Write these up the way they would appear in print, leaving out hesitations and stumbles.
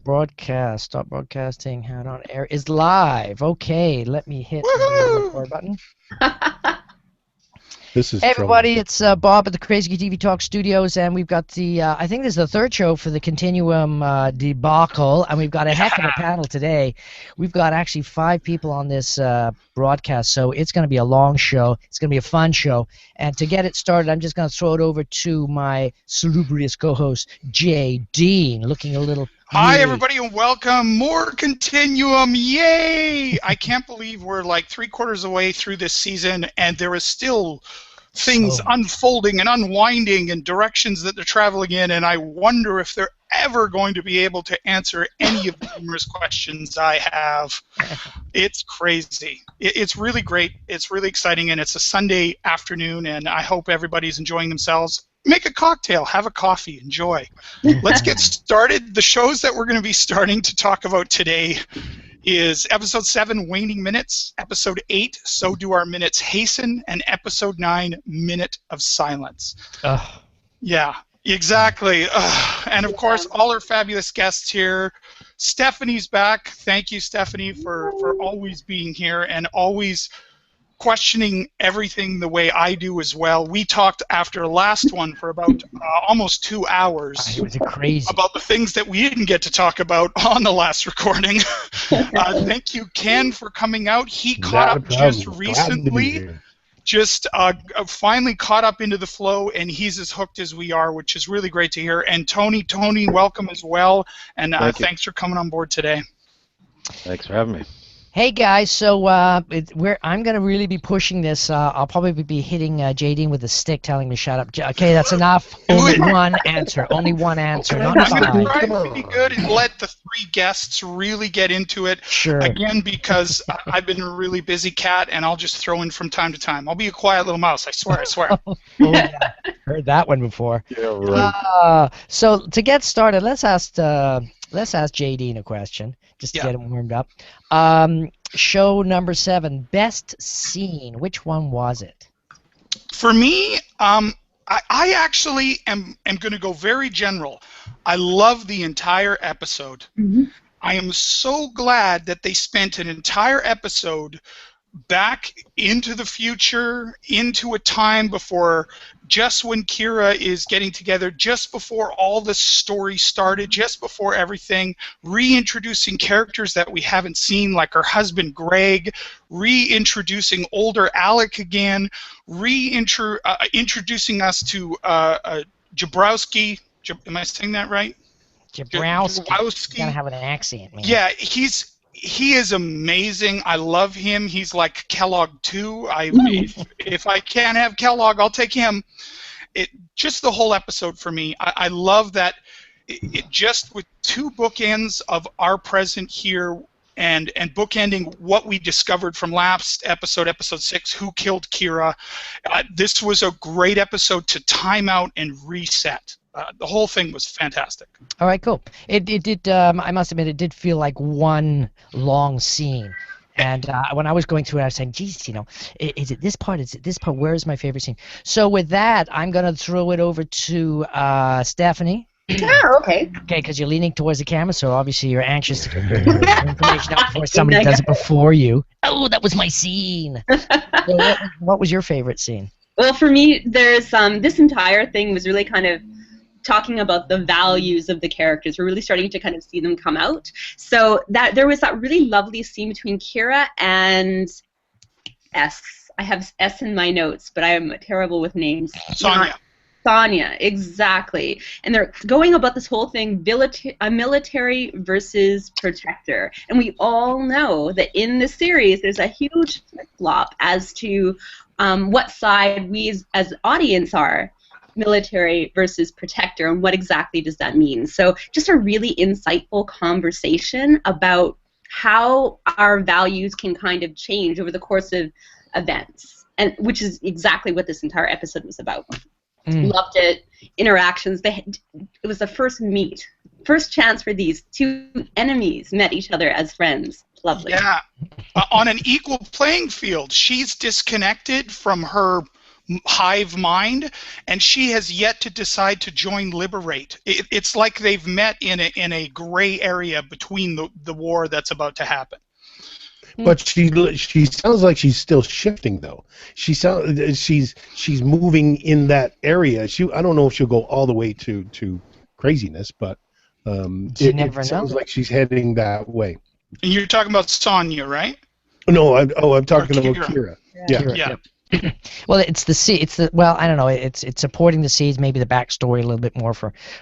broadcast. Stop broadcasting. How on air is live. Okay, let me hit the Woohoo! record button. This is Hey trouble. everybody, it's Bob at the Crazy Geek TV Talk Studios, and we've got the, I think this is the third show for the Continuum debacle, and we've got a heck of a panel today. We've got actually 5 people on this broadcast, so it's going to be a long show. It's going to be a fun show, and to get it started, I'm just going to throw it over to my salubrious co-host, Jay Dean, looking a little... Hi, everybody, and welcome. More Continuum. Yay! I can't believe we're like 3/4 away through this season, and there is still things unfolding and unwinding and directions that they're traveling in, and I wonder if they're ever going to be able to answer any of the numerous questions I have. It's crazy. It's really great. It's really exciting, and it's a Sunday afternoon, and I hope everybody's enjoying themselves. Make a cocktail, have a coffee, enjoy. Let's get started. The shows that we're going to be starting to talk about today is Episode 7, Waning Minutes, Episode 8, So Do Our Minutes Hasten, and Episode 9, Minute of Silence. Yeah, exactly. And of course, all our fabulous guests here. Stephanie's back. Thank you, Stephanie, for always being here and always questioning everything the way I do as well. We talked after last one for about almost 2 hours. It was crazy. About the things that we didn't get to talk about on the last recording. Thank you, Ken, for coming out. He caught up just recently. Just finally caught up into the flow, and he's as hooked as we are, which is really great to hear. And Tony, welcome as well, and thanks for coming on board today. Thanks for having me. Hey guys, so I'm going to really be pushing this. I'll probably be hitting Jadine with a stick, telling me shut up. Okay, that's enough. Only one answer. Only one answer. Okay. Not I'm going to five. try to be good and let the 3 guests really get into it. Sure. Again, because I've been a really busy cat, and I'll just throw in from time to time. I'll be a quiet little mouse. I swear. Oh, yeah. Heard that one before. Yeah, right. So to get started, let's ask Jadine a question, just to get him warmed up. Show number 7, best scene. Which one was it? For me, I actually am going to go very general. I love the entire episode. Mm-hmm. I am so glad that they spent an entire episode back into the future, into a time before, just when Kira is getting together, just before all the story started, just before everything, reintroducing characters that we haven't seen, like her husband Greg, reintroducing older Alec again, introducing us to Jabrowski. Am I saying that right? Jabrowski. Gotta have an accent, man. Yeah, he is amazing. I love him. He's like Kellogg too. If I can't have Kellogg, I'll take him. Just the whole episode for me. I love that. It just with 2 bookends of our present here and bookending what we discovered from last episode 6, Who Killed Kira. This was a great episode to time out and reset. The whole thing was fantastic. All right, cool. It did. I must admit, it did feel like one long scene. And when I was going through it, I was saying, geez, is it this part? Is it this part? Where is my favorite scene? So with that, I'm going to throw it over to Stephanie. Oh, okay. Okay, because you're leaning towards the camera, so obviously you're anxious to get information out before somebody does it before you. Oh, that was my scene. So what was your favorite scene? Well, for me, there's this entire thing was really kind of talking about the values of the characters. We're really starting to kind of see them come out. So that there was that really lovely scene between Kira and S. I have S in my notes, but I am terrible with names. Sonia, exactly. And they're going about this whole thing, military versus protector. And we all know that in the series there's a huge flip-flop as to what side we as audience are. Military versus protector, and what exactly does that mean? So just a really insightful conversation about how our values can kind of change over the course of events, and which is exactly what this entire episode was about. Loved it. Interactions. It was the first chance for these 2 enemies met each other as friends. Lovely. Yeah, on an equal playing field. She's disconnected from her hive mind, and she has yet to decide to join Liberate. It's like they've met in a gray area between the war that's about to happen. But she sounds like she's still shifting, though. She's moving in that area. I don't know if she'll go all the way to craziness, but it sounds like she's heading that way. And you're talking about Sonya, right? No, I'm talking about Kira. Yeah. Well, it's the seed. Well, I don't know. It's supporting the seeds. Maybe the backstory a little bit more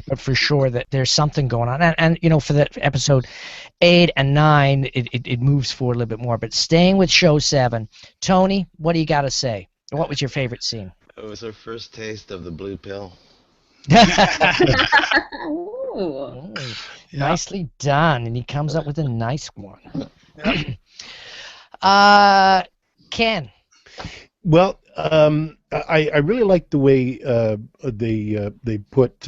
but for sure that there's something going on. And you know, for the episode 8 and 9, it moves forward a little bit more. But staying with show 7, Tony, what do you got to say? What was your favorite scene? It was her first taste of the blue pill. Ooh. Nicely done, and he comes up with a nice one. Ken. Well, I really like the way they put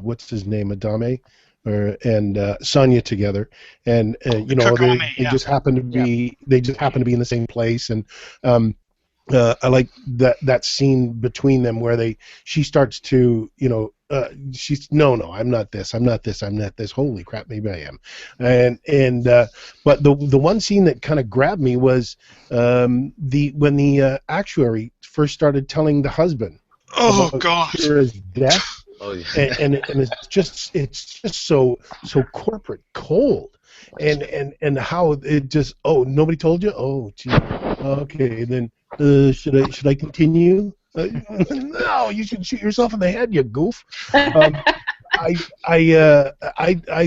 what's his name, Adame, and Sonya together, and you know they just happen to be in the same place, and I like that scene between them where she starts to she's no, I'm not this, I'm not this. Holy crap, maybe I am. And but the one scene that kind of grabbed me was when the actuary first started telling the husband. Oh God! Kira's death. Oh, yeah. and it's just so corporate cold. And how it just nobody told you? Oh gee. Okay, then should I continue? No, you should shoot yourself in the head, you goof. I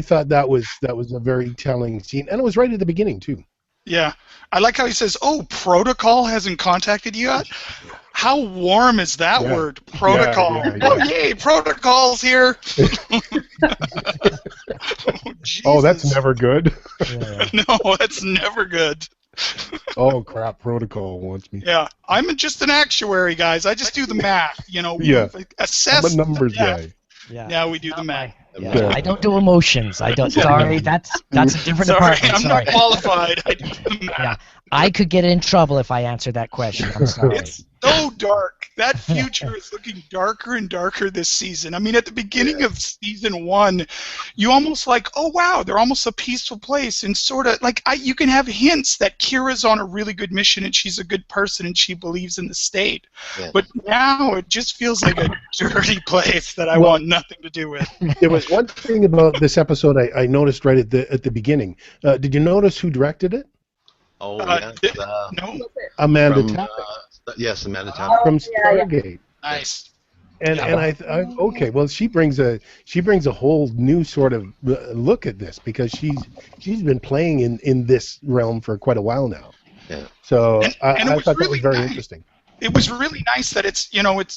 thought that was a very telling scene, and it was right at the beginning too. Yeah, I like how he says, "Oh, protocol hasn't contacted you yet." How warm is that word, protocol? Yeah. Oh, yay, protocol's here. Oh, that's never good. Yeah. No, that's never good. Oh crap! Protocol wants me. Yeah, I'm just an actuary, guys. I just do the math. Assess. I'm a numbers guy. Yeah, we do the math. Yeah. I don't do emotions. I don't. Sorry, that's a different department. I'm not qualified. I do the math. Yeah, I could get in trouble if I answered that question. I'm sorry. It's so dark. That future is looking darker and darker this season. I mean, at the beginning of season 1, you almost like, oh wow, they're almost a peaceful place, and sort of like you can have hints that Kira's on a really good mission and she's a good person and she believes in the state. Yeah. But now it just feels like a dirty place that I want nothing to do with. There was one thing about this episode I noticed right at the beginning. Did you notice who directed it? Oh, no. Amanda Tapping. Yes, Amanda Tapping. From Stargate. Yeah. Nice. And I okay, well she brings a whole new sort of look at this because she's been playing in this realm for quite a while now. Yeah. So I thought really that was very interesting. It was really nice that it's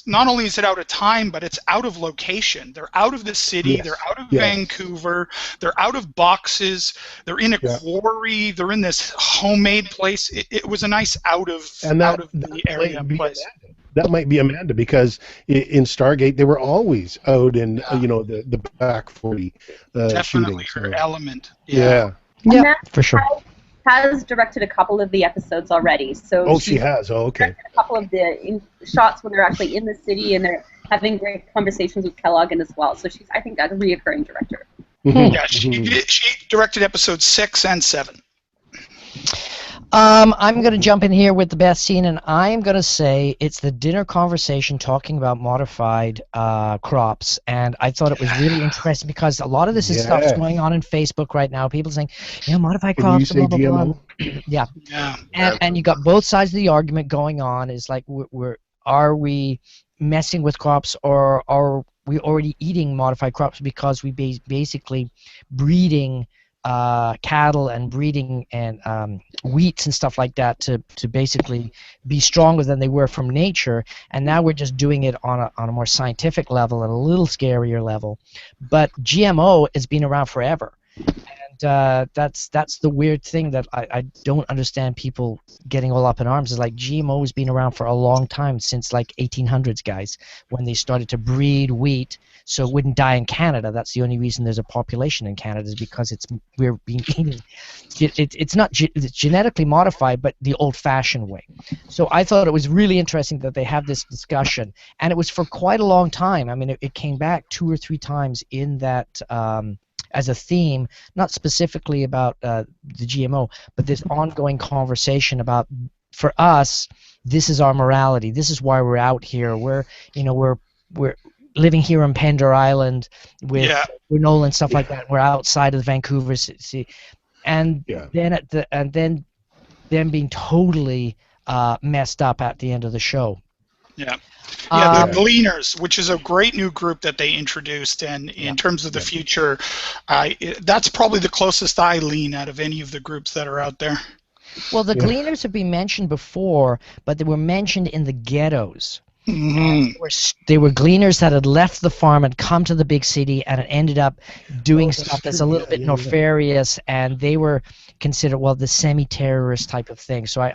not only is it out of time, but it's out of location. They're out of the city. Yes. They're out of Vancouver. They're out of boxes. They're in a quarry. They're in this homemade place. It was a nice out of the area place. That might be Amanda because in Stargate they were always out in the back 40 definitely shooting. Her element. Yeah, for sure. Has directed a couple of the episodes already. So she has. Oh, okay. A couple of the shots when they're actually in the city and they're having great conversations with Kellogg as well. So she's, I think, a reoccurring director. Mm-hmm. Yeah, she directed episodes 6 and 7. I'm going to jump in here with the best scene, and I'm going to say it's the dinner conversation talking about modified crops, and I thought it was really interesting because a lot of this is stuff's going on in Facebook right now. People saying, modified crops, blah, blah, blah. Yeah. And you got both sides of the argument going on. Is like, are we messing with crops, or are we already eating modified crops because we basically breeding cattle and breeding and wheats and stuff like that to basically be stronger than they were from nature, and now we're just doing it on a more scientific level and a little scarier level. But GMO has been around forever, and that's the weird thing that I don't understand people getting all up in arms. Is like GMO has been around for a long time, since like 1800s, guys, when they started to breed wheat so it wouldn't die in Canada. That's the only reason there's a population in Canada, is because we're being eaten. It's not it's genetically modified, but the old-fashioned way. So I thought it was really interesting that they have this discussion, and it was for quite a long time. I mean, it came back 2 or 3 times in that as a theme, not specifically about the GMO, but this ongoing conversation about, for us, this is our morality. This is why we're out here. We're living here on Pender Island with granola and stuff like that. We're outside of Vancouver City, and then being totally messed up at the end of the show. Yeah. Yeah, the Gleaners, which is a great new group that they introduced, and in terms of the future, that's probably the closest I lean out of any of the groups that are out there. Well, the Gleaners have been mentioned before, but they were mentioned in the ghettos. Mm-hmm. They were Gleaners that had left the farm and come to the big city and ended up doing stuff that's a little bit nefarious, and they were considered, the semi-terrorist type of thing. So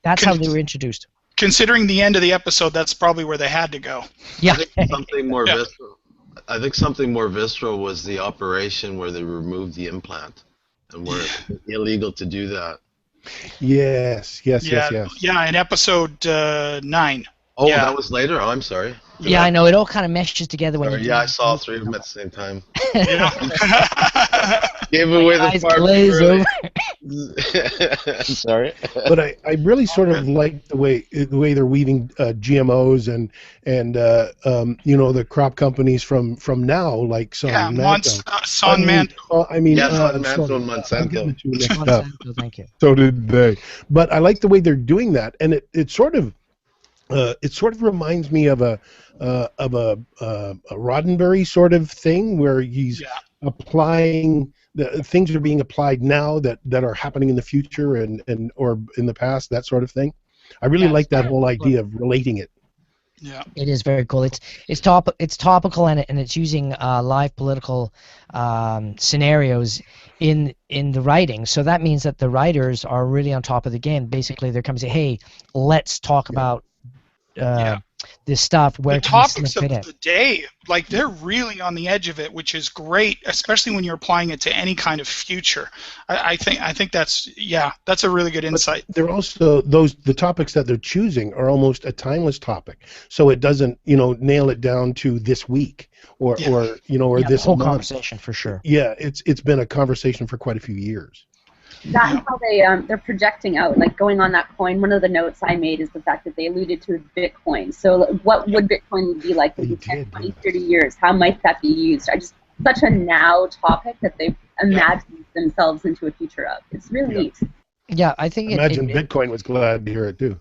that's how they were introduced. Considering the end of the episode, that's probably where they had to go. Yeah. I think something more visceral. I think something more visceral was the operation where they removed the implant, and where it's illegal to do that. Yes. Yeah, in episode 9. Oh, that was later? Oh, I'm sorry. Yeah, I know. It all kind of meshes together when you. I saw 3 of them at the same time. Yeah. Gave away the farm. I'm sorry. But I really sort of like the way they're weaving GMOs and the crop companies from now, like Monsanto. Monsanto. Thank you. So did they. But I like the way they're doing that, and it sort of reminds me of a Roddenberry sort of thing, where he's applying things are being applied now that are happening in the future and or in the past, that sort of thing. I really like that whole idea of relating it. Yeah, it is very cool. It's topical, and it's using live political scenarios in the writing. So that means that the writers are really on top of the game. Basically, they're coming to say, "Hey, let's talk about this stuff." Where the topics of the day, like, they're really on the edge of it, which is great, especially when you're applying it to any kind of future. I think that's a really good insight. But they're also the topics that they're choosing are almost a timeless topic, so it doesn't nail it down to this week or this whole month. Conversation for sure. Yeah, it's been a conversation for quite a few years. That's how they're projecting out, like going on that coin. One of the notes I made is the fact that they alluded to Bitcoin. So what would Bitcoin be like in 10, 20, 30 years? How might that be used? Such a now topic that they've imagined themselves into a future of. It's really neat. Yeah, I think Imagine Bitcoin was glad to hear it too.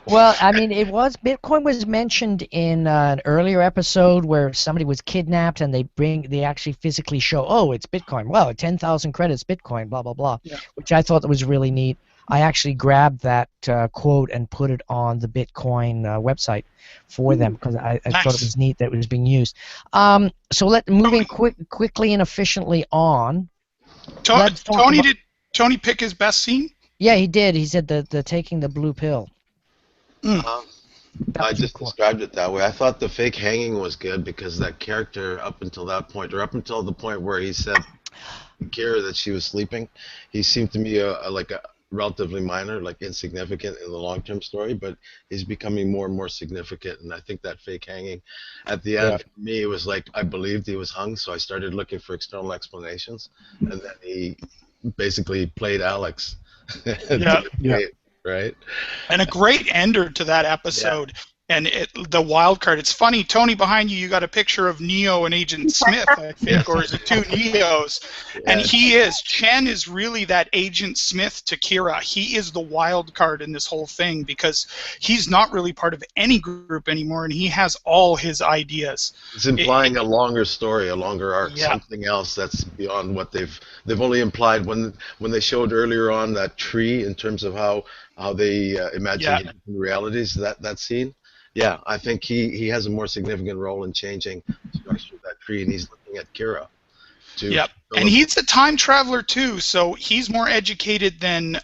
Well, I mean, Bitcoin was mentioned in an earlier episode where somebody was kidnapped, and they actually physically show, oh, it's Bitcoin. Well, 10,000 credits Bitcoin, blah, blah, blah, which I thought was really neat. I actually grabbed that quote and put it on the Bitcoin website for them, because I thought it was neat that it was being used. So moving quickly and efficiently on. Did Tony pick his best scene? Yeah, he did. He said the taking the blue pill. I just described it that way. I thought the fake hanging was good because that character, up until that point, or up until the point where he said to Kira that she was sleeping, he seemed to me like a relatively minor, like insignificant in the long-term story, but he's becoming more and more significant. And I think that fake hanging at the end, for me, it was like I believed he was hung, so I started looking for external explanations, and then he basically played Alex. Right. And a great ender to that episode. And the wild card. It's funny, Tony, behind you got a picture of Neo and Agent Smith, I think, or is it 2 Neos? And Chen is really that Agent Smith to Kira. He is the wild card in this whole thing because he's not really part of any group anymore, and he has all his ideas. It's implying a longer story, a longer arc, something else that's beyond what they've only implied when they showed earlier on that tree in terms of how they imagine different realities, that scene. Yeah, I think he has a more significant role in changing the structure of that tree, and he's looking at Kira. too. Yep. And he's a time traveler too, so he's more educated than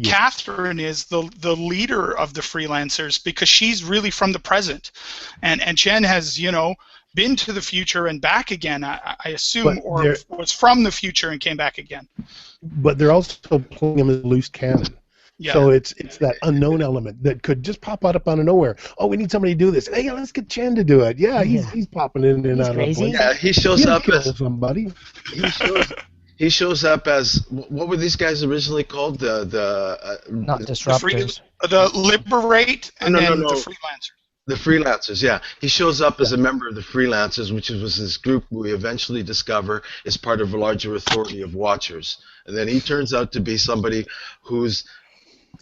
Catherine is, the leader of the freelancers, because she's really from the present, and Jen has, you know, been to the future and back again, I assume, or was from the future and came back again. But they're also playing him as a loose cannon. Yeah. So it's that unknown element that could just pop out of nowhere. Oh, we need somebody to do this. Hey, let's get Chen to do it. Yeah, he's popping in and out of the place. Yeah, he shows up as somebody. He shows up as, what were these guys originally called? Not disruptors. The Liberate and then the Freelancers. The Freelancers, yeah. He shows up as a member of the Freelancers, which was this group we eventually discover is part of a larger authority of Watchers. And then he turns out to be somebody who's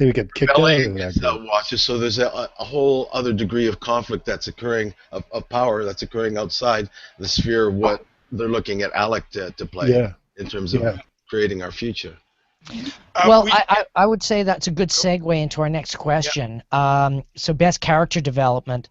rebelling against Watchers. So there's a whole other degree of conflict that's occurring, of power that's occurring outside the sphere of what they're looking at Alec to play in terms of creating our future. Well, I would say that's a good segue into our next question. So best character development.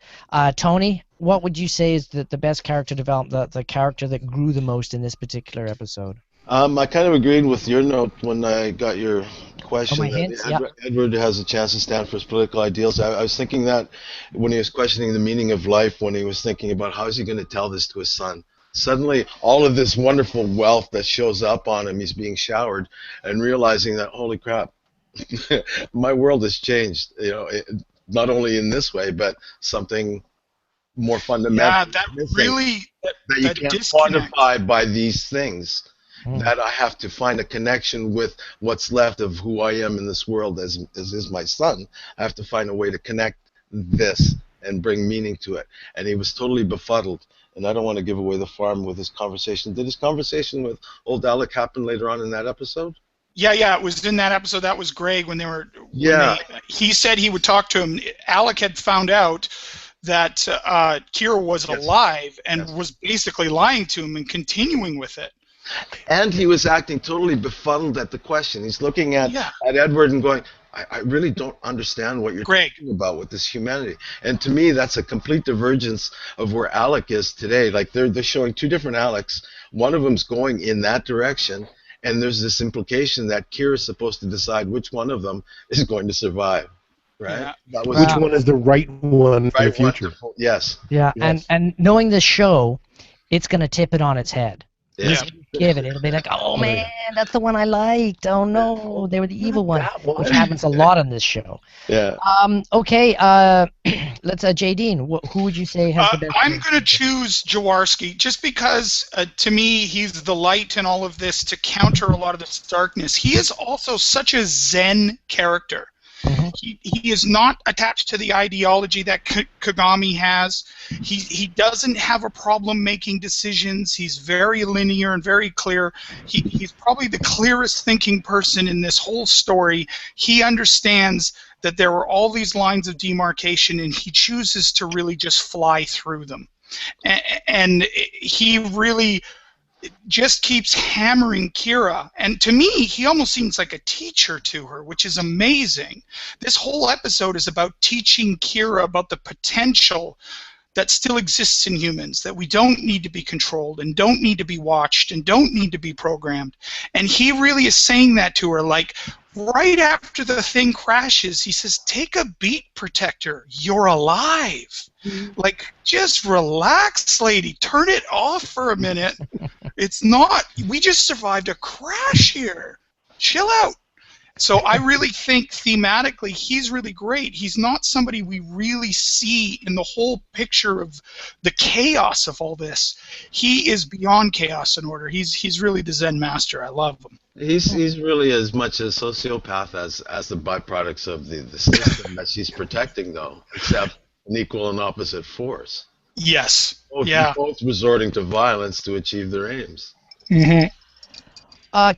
Tony, what would you say is the best character development, the character that grew the most in this particular episode? I kind of agreed with your note when I got your question. Hints, Edward has a chance to stand for his political ideals. I was thinking that when he was questioning the meaning of life, when he was thinking about how is he going to tell this to his son. Suddenly, all of this wonderful wealth that shows up on him, he's being showered, and realizing that, holy crap, my world has changed. You know, not only in this way, but something more fundamental. Yeah, that you can't quantify by these things. That I have to find a connection with what's left of who I am in this world as is my son. I have to find a way to connect this and bring meaning to it. And he was totally befuddled. And I don't want to give away the farm with his conversation. Did his conversation with old Alec happen later on in that episode? Yeah, it was in that episode. That was Greg when they were. He said he would talk to him. Alec had found out that Kira was alive and was basically lying to him and continuing with it. And he was acting totally befuddled at the question. He's looking at Edward and going, I really don't understand what you're talking about with this humanity. And to me, that's a complete divergence of where Alec is today. Like they're showing two different Alecs. One of them's going in that direction, and there's this implication that Kira's supposed to decide which one of them is going to survive. Right? Yeah. Which one is the right one for the future? Yes. Yeah, yes. And knowing the show, it's going to tip it on its head. Yeah. It'll be like, oh man, that's the one I liked. Oh no, they were the evil one, which happens a lot on this show. Yeah. Okay. Let's Jadine. Who would you say has the best? I'm going to choose Jaworski just because, to me, he's the light in all of this to counter a lot of this darkness. He is also such a Zen character. Mm-hmm. He is not attached to the ideology that Kagami has. He doesn't have a problem making decisions. He's very linear and very clear. He's probably the clearest thinking person in this whole story. He understands that there are all these lines of demarcation, and he chooses to really just fly through them. And he really just keeps hammering Kira, and to me he almost seems like a teacher to her, which is amazing. This whole episode is about teaching Kira about the potential that still exists in humans, that we don't need to be controlled and don't need to be watched and don't need to be programmed. And he really is saying that to her, like right after the thing crashes, he says, take a beat, Protector, you're alive. Like, just relax, lady. Turn it off for a minute. It's not, we just survived a crash here. Chill out. So I really think thematically he's really great. He's not somebody we really see in the whole picture of the chaos of all this. He is beyond chaos and order. He's really the Zen master. I love him. He's really as much a sociopath as the byproducts of the system that she's protecting, though, except an equal and opposite force. Yes. Both resorting to violence to achieve their aims. Mm-hmm.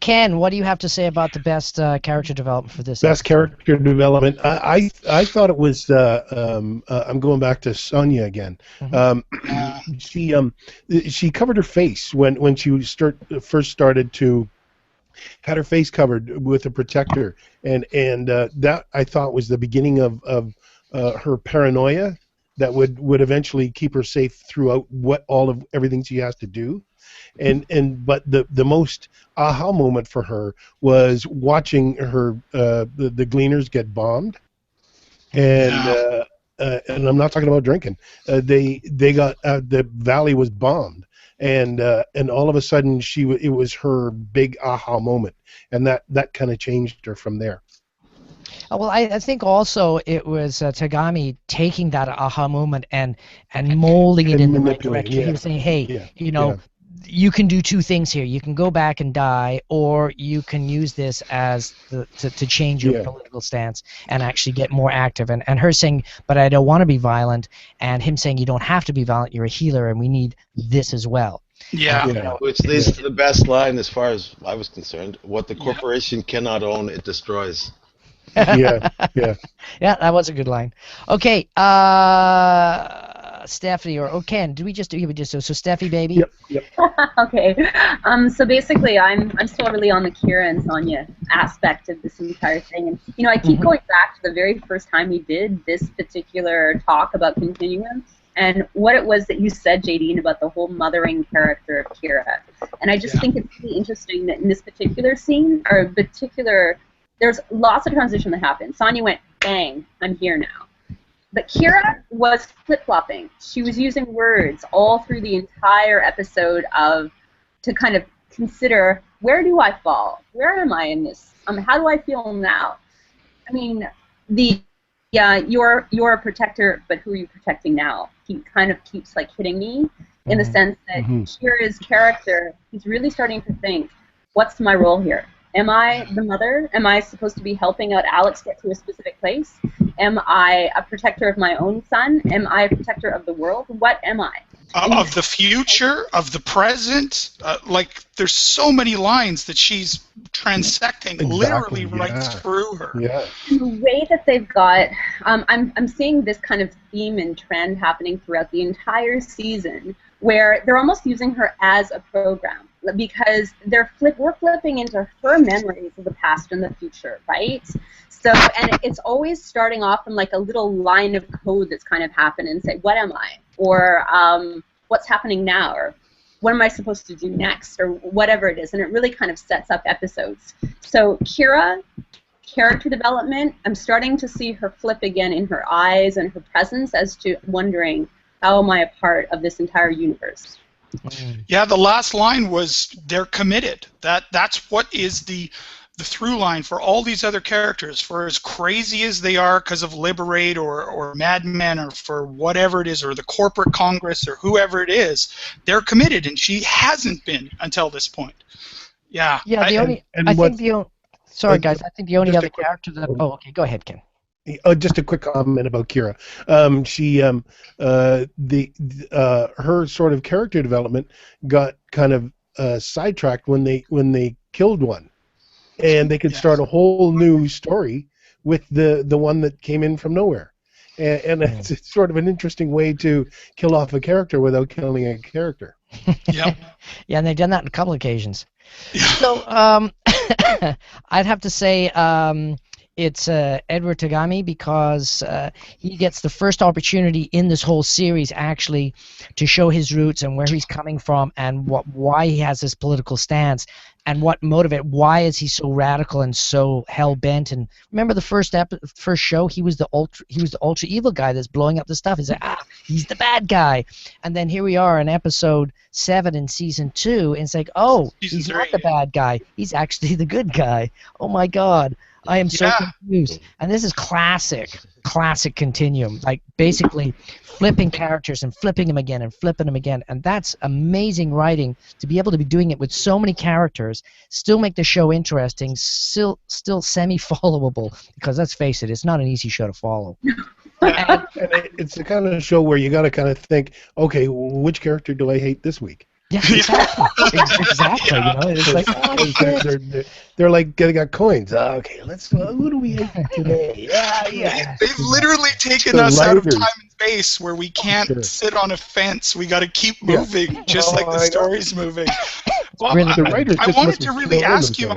Ken, what do you have to say about the best character development for this? Best character development. I thought it was. I'm going back to Sonya again. Mm-hmm. She covered her face when she first started to. Had her face covered with a protector, and that I thought was the beginning of her paranoia that would eventually keep her safe throughout everything she has to do. But the most aha moment for her was watching her the Gleaners get bombed, and I'm not talking about drinking. They got the valley was bombed, and all of a sudden it was her big aha moment, and that kind of changed her from there. Well, I think also it was Tagami taking that aha moment and molding it in the right direction. Yeah. He was saying, hey, Yeah. You can do two things here. You can go back and die, or you can use this as to change your political stance and actually get more active. And her saying, but I don't want to be violent, and him saying, you don't have to be violent, you're a healer, and we need this as well. Yeah. Which leads to the best line as far as I was concerned. What the corporation cannot own, it destroys. Yeah, that was a good line. Okay, Stephanie or Ken, do we just so Steffi, baby? Yep. Okay. So basically, I'm still really on the Kira and Sonya aspect of this entire thing, and I keep going back to the very first time we did this particular talk about Continuum, and what it was that you said, Jadine, about the whole mothering character of Kira, and I just think it's really interesting that in this particular scene there's lots of transition that happened. Sonya went, bang, I'm here now. But Kira was flip-flopping. She was using words all through the entire episode to kind of consider, where do I fall? Where am I in this? How do I feel now? I mean, you're a protector, but who are you protecting now? He kind of keeps hitting me in the sense that Kira's character, he's really starting to think, what's my role here? Am I the mother? Am I supposed to be helping out Alex get to a specific place? Am I a protector of my own son? Am I a protector of the world? What am I? Of the future, of the present, there's so many lines that she's transecting literally right through her. Yeah. The way that they've got, I'm seeing this kind of theme and trend happening throughout the entire season, where they're almost using her as a program, because we're flipping into her memories of the past and the future, right? So, and it's always starting off from a little line of code that's kind of happened and say, what am I? Or what's happening now? Or what am I supposed to do next? Or whatever it is. And it really kind of sets up episodes. So Kira, character development, I'm starting to see her flip again in her eyes and her presence as to wondering, how am I a part of this entire universe? Yeah, the last line was they're committed. That's what is the through line for all these other characters. For as crazy as they are because of Liberate or Mad Men or for whatever it is, or the corporate Congress or whoever it is, they're committed, and she hasn't been until this point. Yeah. Yeah. Sorry, guys. I think the only other character that. Oh, okay. Go ahead, Ken. Just a quick comment about Kira. Her sort of character development got kind of sidetracked when they killed one, and they could start a whole new story with the one that came in from nowhere, and it's sort of an interesting way to kill off a character without killing a character. Yep. Yeah, and they've done that on a couple occasions. So I'd have to say. It's Edward Tagami, because he gets the first opportunity in this whole series actually to show his roots and where he's coming from and why he has this political stance and what why is he so radical and so hell-bent. And remember the first show, he was the ultra evil guy that's blowing up the stuff. He's like, he's the bad guy. And then here we are in episode 7 in season 2, and it's like, he's not the bad guy. He's actually the good guy. Oh my God. I am so confused. And this is classic Continuum. Basically flipping characters and flipping them again and flipping them again. And that's amazing writing to be able to be doing it with so many characters, still make the show interesting, still semi-followable, because let's face it, it's not an easy show to follow. And it's the kind of show where you got to kind of think, okay, which character do I hate this week? Yeah, exactly. Exactly. It's like, they're like they got coins. Okay, who do we hate today? Yeah. They've literally taken us out of time and space where we can't sit on a fence. We got to keep moving, just like the story's moving. Well, really I wanted to really ask you.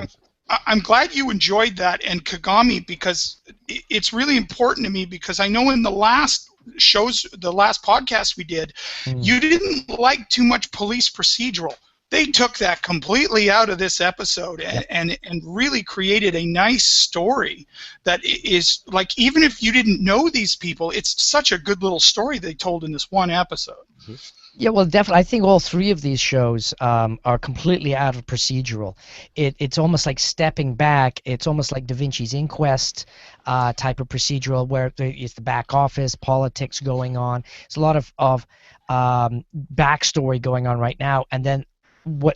I'm glad you enjoyed that and Kagami, because it's really important to me, because I know in the last the last podcast we did, you didn't like too much police procedural. They took that completely out of this episode and really created a nice story that is, like, even if you didn't know these people, it's such a good little story they told in this one episode. Yeah, well, definitely. I think all three of these shows are completely out of procedural. It's almost like stepping back. It's almost like Da Vinci's Inquest type of procedural, where it's the back office, politics going on. It's a lot of backstory going on right now, and then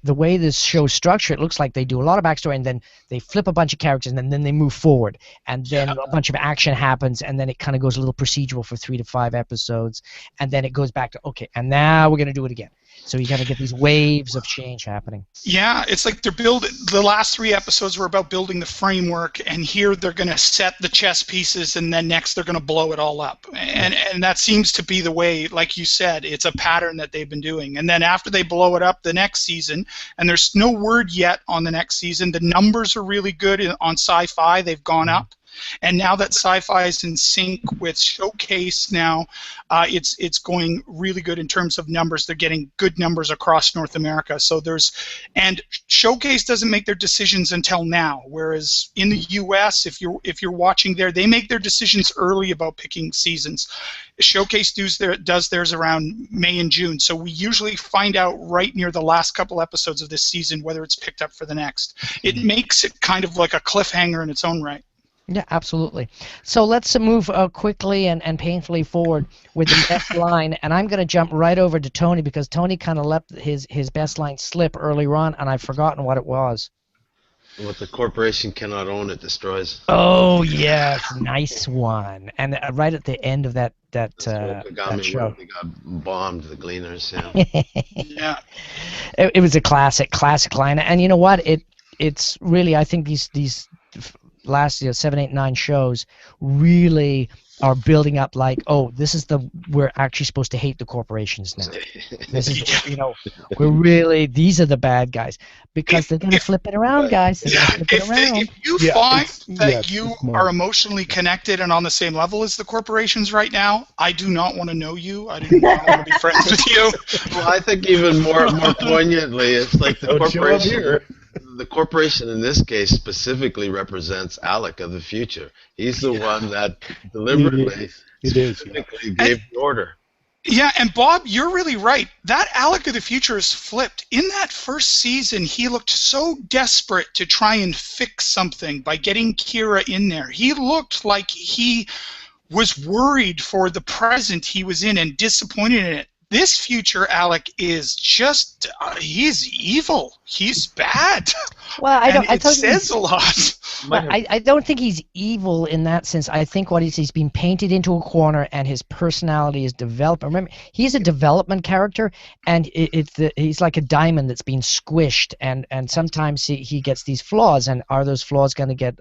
the way this show's structured, it looks like they do a lot of backstory, and then they flip a bunch of characters, and then they move forward, and then a bunch of action happens, and then it kind of goes a little procedural for 3 to 5 episodes, and then it goes back to, okay, and now we're going to do it again. So you kind of get these waves of change happening. Yeah, it's like the last 3 episodes were about building the framework, and here they're going to set the chess pieces, and then next they're going to blow it all up. And that seems to be the way, like you said, it's a pattern that they've been doing. And then after they blow it up the next season, and there's no word yet on the next season, the numbers are really good on Sci-Fi. They've gone up. And now that Sci-Fi is in sync with Showcase now, it's going really good in terms of numbers. They're getting good numbers across North America. And Showcase doesn't make their decisions until now, whereas in the U.S., if you're watching there, they make their decisions early about picking seasons. Showcase does theirs around May and June, so we usually find out right near the last couple episodes of this season whether it's picked up for the next. It makes it kind of like a cliffhanger in its own right. Yeah, absolutely. So let's move quickly and painfully forward with the best line, and I'm going to jump right over to Tony because Tony kind of let his best line slip earlier on, and I've forgotten what it was. What the corporation cannot own, it destroys. Oh yes, nice one. And right at the end of that show, they got bombed, the Gleaners. Yeah. It was a classic line, and you know what? It's really, I think these last 7, 8, 9 shows really are building up like, oh, we're actually supposed to hate the corporations now. This is, these are the bad guys, because they're going to flip it around, guys. They're going to flip it around. If you find that you are emotionally connected and on the same level as the corporations right now, I do not want to know you. I do not want to be friends with you. Well, I think even more poignantly, it's like the corporation. The corporation in this case specifically represents Alec of the future. He's the one that deliberately gave the order. Yeah, and Bob, you're really right. That Alec of the future is flipped. In that first season, he looked so desperate to try and fix something by getting Kira in there. He looked like he was worried for the present he was in and disappointed in it. This future Alec is just, he's evil. He's bad. Well, it says a lot. I don't think he's evil in that sense. I think what he's been painted into a corner, and his personality is developed. Remember, he's a development character, and he's like a diamond that's been squished, and sometimes he gets these flaws, and are those flaws going to get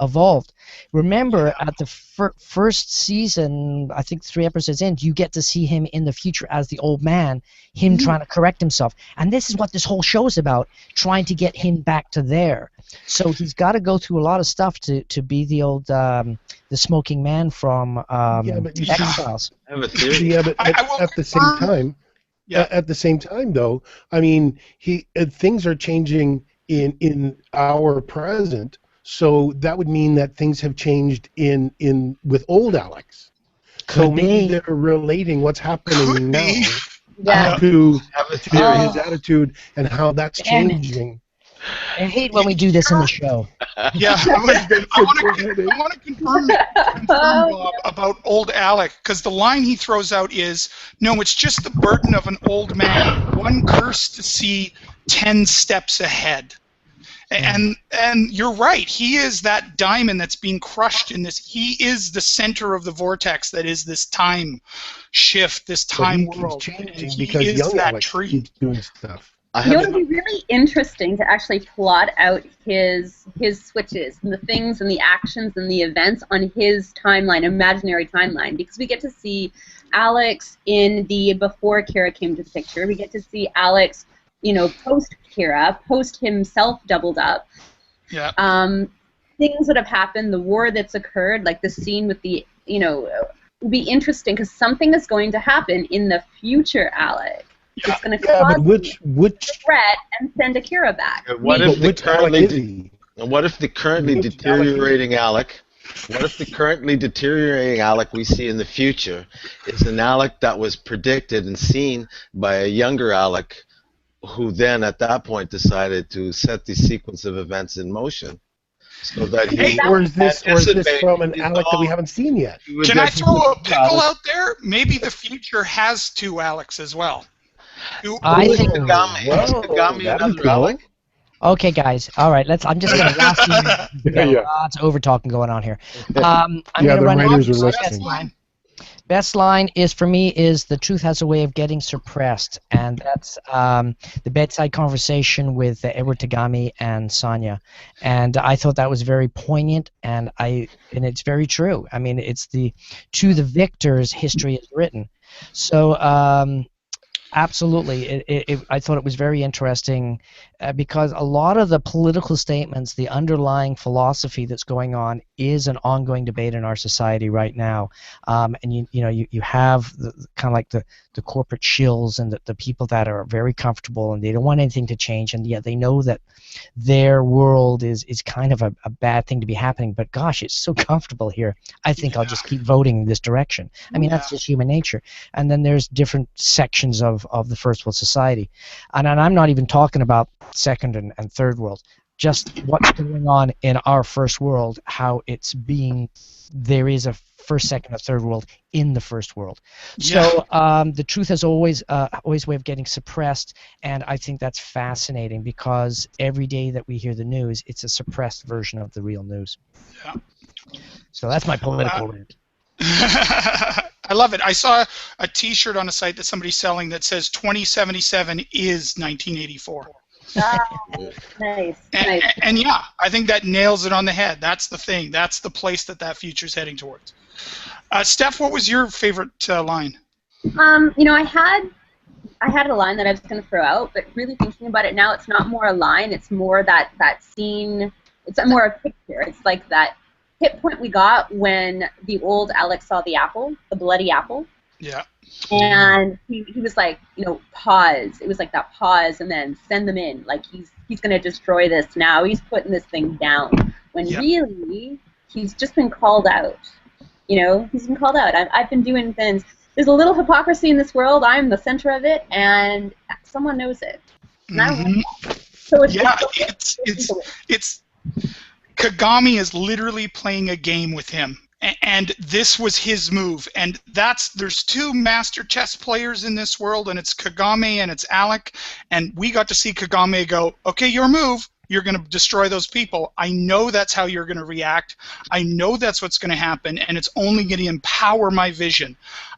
evolved? Remember, at the first season, I think 3 episodes in, you get to see him in the future as the old man, him trying to correct himself. And this is what this whole show is about, trying to get him back to there. So he's got to go through a lot of stuff to be the old, the smoking man from X-Files. I have a theory. Yeah, but at the same time, at the same time, though, I mean, things are changing in our present. So that would mean that things have changed in with old Alex. So maybe they're relating what's happening now to his attitude and how that's changing. I hate when we do this in the show. Yeah, I want to confirm Bob, about old Alec, because the line he throws out is, no, it's just the burden of an old man, one curse to see 10 steps ahead. And you're right. He is that diamond that's being crushed in this. He is the center of the vortex that is this time shift, this time world. Changing because young Alex keeps doing stuff. It would be really interesting to actually plot out his switches and the things and the actions and the events on his timeline, imaginary timeline, because we get to see Alex in the before Kira came to the picture. We get to see Alex, post Kira, post himself doubled up. Yeah. Things that have happened, the war that's occurred, like the scene with the, will be interesting because something is going to happen in the future, Alec. It's going to but cause which threat and send Akira back. What if the which Alec is he? what if the currently Which deteriorating Alec? What if the currently deteriorating Alec we see in the future is an Alec that was predicted and seen by a younger Alec, who then at that point decided to set the sequence of events in motion, so that he Or is this anticipate from an his Alec that we haven't seen yet? he would Can I get- throw a pickle out there? Maybe the future has two Alex as well. I Is think. Kagami, is Whoa, Kagami that'd be another cool. Alec? Okay, guys. All right. I'm just gonna last. We got Yeah. lots of over talking going on here. I'm Yeah, gonna the run writers down are the listening. best line. Best line is for me is the truth has a way of getting suppressed, and that's the bedside conversation with Edward Tagami and Sonya, and I thought that was very poignant, and it's very true. I mean, it's to the victors history is written. So absolutely, I thought it was very interesting because a lot of the political statements, the underlying philosophy that's going on, is an ongoing debate in our society right now. And you have kind of like the corporate shills and the people that are very comfortable and they don't want anything to change, and yet they know that their world is kind of a bad thing to be happening. But gosh, it's so comfortable here. I think I'll just keep voting in this direction. I mean, that's just human nature. And then there's different sections of the first world society, and I'm not even talking about second and third world, just what's going on in our first world, how it's being, there is a first, second, or third world in the first world. So the truth has always a way of getting suppressed, and I think that's fascinating because every day that we hear the news, it's a suppressed version of the real news. Yeah. So that's my political rant. I love it. I saw a T-shirt on a site that somebody's selling that says 2077 is 1984. Nice. And yeah, I think that nails it on the head. That's the thing. That's the place that future's heading towards. Steph, what was your favorite line? I had a line that I was going to throw out, but really thinking about it now, it's not more a line. It's more that scene. It's more a picture. It's like that hit point we got when the old Alex saw the apple, the bloody apple. Yeah. And he was like, pause. It was like that pause and then send them in. Like he's going to destroy this now. He's putting this thing down. When really, he's just been called out. He's been called out. I've been doing things. There's a little hypocrisy in this world. I'm the center of it, and someone knows it. And I don't like that. So it's Kagami is literally playing a game with him. And this was his move, and there's two master chess players in this world, and it's Kagame and it's Alec, and we got to see Kagame go, okay, your move, you're going to destroy those people. I know that's how you're going to react. I know that's what's going to happen, and it's only going to empower my vision.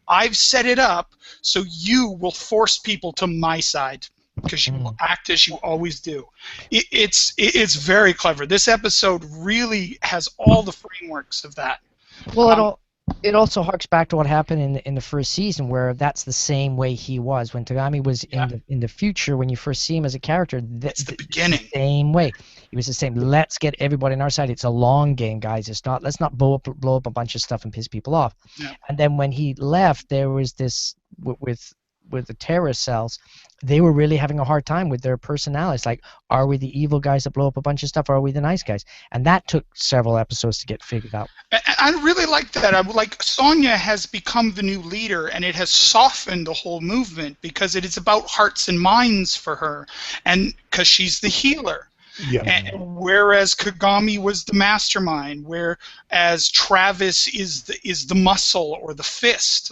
I've set it up so you will force people to my side, because you will act as you always do. It's very clever. This episode really has all the frameworks of that. Well, it also harks back to what happened in the first season, where that's the same way he was when Tagami was in the future. When you first see him as a character, it's the beginning. Same way. He was the same. Let's get everybody on our side. It's a long game, guys. It's not. Let's not blow up a bunch of stuff and piss people off. Yeah. And then when he left, there was this with the terrorist cells. They were really having a hard time with their personalities. Like, are we the evil guys that blow up a bunch of stuff, or are we the nice guys? And that took several episodes to get figured out. I really like that. Sonya has become the new leader, and it has softened the whole movement because it is about hearts and minds for her, and because she's the healer. Yeah. And whereas Kagami was the mastermind, whereas Travis is the muscle or the fist.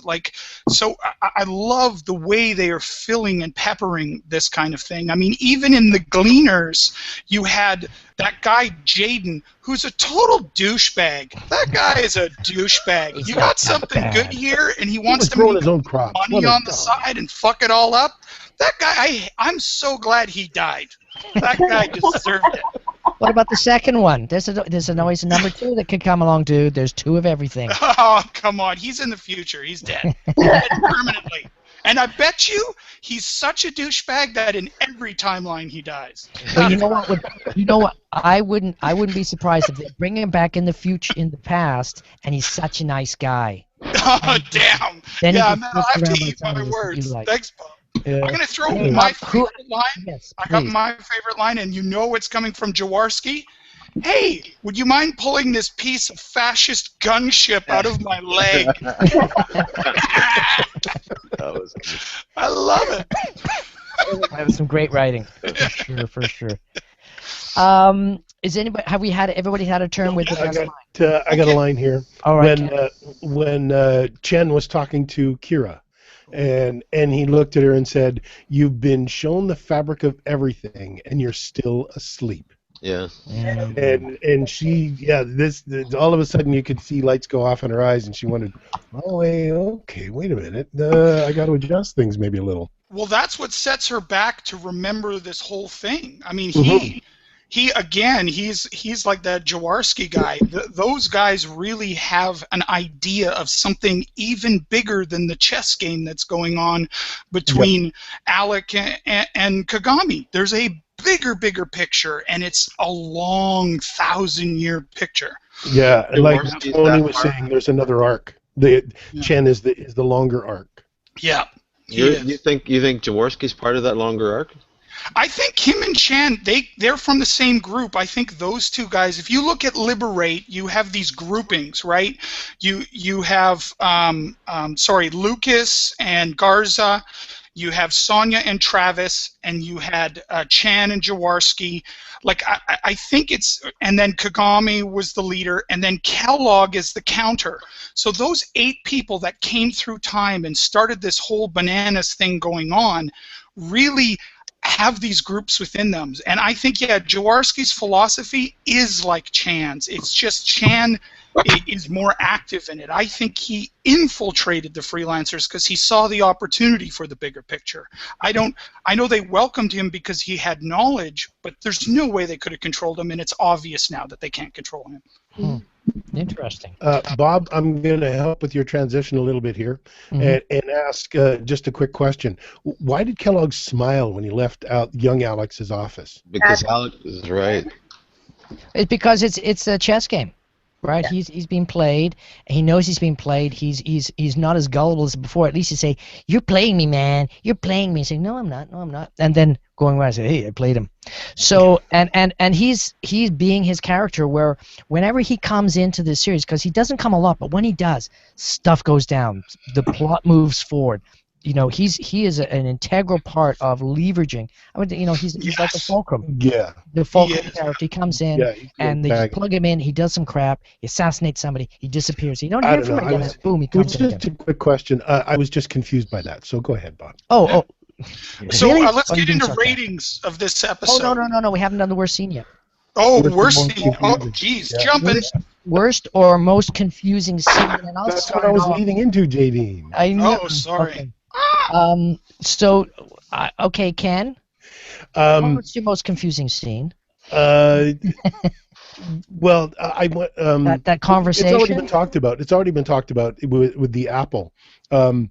So I love the way they are filling and peppering this kind of thing. I mean, even in the Gleaners, you had that guy Jaden, who's a total douchebag. That guy is a douchebag. You got something good here, and he wants to make his own crop. money on the side and fuck it all up. That guy, I'm so glad he died. That guy deserved it. What about the second one? There's always a number two that could come along, dude. There's two of everything. Oh, come on. He's in the future. He's dead. Dead permanently. And I bet you he's such a douchebag that in every timeline he dies. Well, you know what? You know what? I wouldn't be surprised if they bring him back in the future, in the past, and he's such a nice guy. Oh, damn. Then Yeah, he man, gets I have around to by eat my telling us that you words. like. Thanks, Bob. Yeah. I'm going to throw Hey, my who- favorite line. Yes, I got please. my favorite line, and you know it's coming from Jaworski. Hey, would you mind pulling this piece of fascist gunship out of my leg? That was I love it. That was some great writing, for sure. Is anybody? Have we had everybody had a turn with the I best got line? I got a line here. All right. When Chen was talking to Kira, and he looked at her and said, "You've been shown the fabric of everything, and you're still asleep." yeah. And she, this all of a sudden you could see lights go off in her eyes, and she wondered, "Oh, wait a minute, I got to adjust things maybe a little." Well, that's what sets her back to remember this whole thing. I mean, Mhm. he again, he's like that Jaworski guy. Those guys really have an idea of something even bigger than the chess game that's going on between Alec and Kagami. There's a bigger picture, and it's a long 1,000-year picture. Yeah, and like Jaworski's Tony that was far. saying, there's another arc. The Yeah. Chen is the longer arc. Yeah. he You is. think Jaworski's part of that longer arc? I think him and Chan, they're from the same group. I think those two guys, if you look at Liberate, you have these groupings, right? You have Lucas and Garza, you have Sonya and Travis, and you had Chan and Jaworski. Like I think it's, and then Kagami was the leader, and then Kellogg is the counter. So those 8 people that came through time and started this whole bananas thing going on really have these groups within them. And I think, yeah, Jaworski's philosophy is like Chan's. It's just Chan is more active in it. I think he infiltrated the freelancers because he saw the opportunity for the bigger picture. I know they welcomed him because he had knowledge, but there's no way they could have controlled him, and it's obvious now that they can't control him. Interesting. Bob, I'm going to help with your transition a little bit here, and ask just a quick question. Why did Kellogg smile when he left out young Alex's office? Because Alex is right. It's because it's a chess game, right? Yeah. He's being played. He knows he's being played. He's not as gullible as before. At least you say, "You're playing me, man. You're playing me." Say, "No, I'm not. No, I'm not." And then going around and say, "Hey, I played him." So and he's being his character, where whenever he comes into this series, because he doesn't come a lot, but when he does, stuff goes down. The plot moves forward. You know, he is an integral part of leveraging. I mean, you know, he's like a fulcrum. Yeah. The fulcrum He is. character. He comes in, Yeah, he's and they bag. plug him in. He does some crap. He assassinates somebody. He disappears. You don't I hear don't from know. him again. I was- Boom, he It was comes in just again. a quick question. I was just confused by that. So go ahead, Bob. Oh. So Really? let's Oh, you're get being into sarcastic. ratings of this Oh, episode. no. We haven't done the worst scene yet. Oh, Where's the worst most scene. Oh, confusing? geez, Yeah. jumping. Worst or most confusing scene. And I'll That's start what I was off. leading into, JD. I know. Oh, sorry. Okay. Okay, Ken. What's your most confusing scene? Well, I went. That It's conversation. already been talked about. It's already been talked about with the apple. Oh,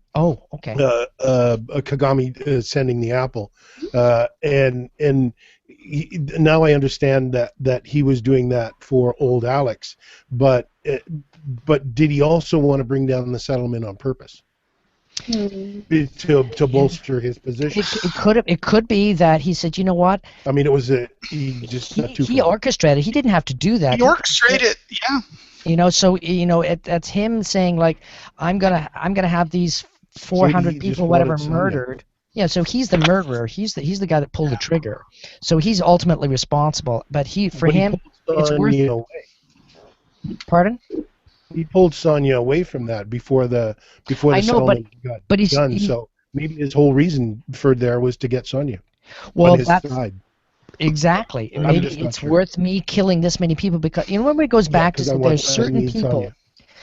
okay. Kagami sending the apple, and now I understand that he was doing that for old Alex, but did he also want to bring down the settlement on purpose to bolster his position? It could be that he said, you know what? I mean, it was he just got too He far. orchestrated. He didn't have to do that. He orchestrated, yeah. You know, so you know that's him saying like, I'm gonna have these 400 he just people, whatever, wanted Sonya. murdered. Yeah, so he's the murderer. He's the guy that pulled the trigger. So he's ultimately responsible. But But he him, pulled it's worth. Sonya away. Pardon? He pulled Sonya away from that before the I know, but- settlement got but he's- done. he- So maybe his whole reason for there was to get Sonya Well, on his that's side. exactly. I'm Maybe just not it's sure. worth me killing this many people because you know when it goes back to 'cause I there's want certain Sonya. people.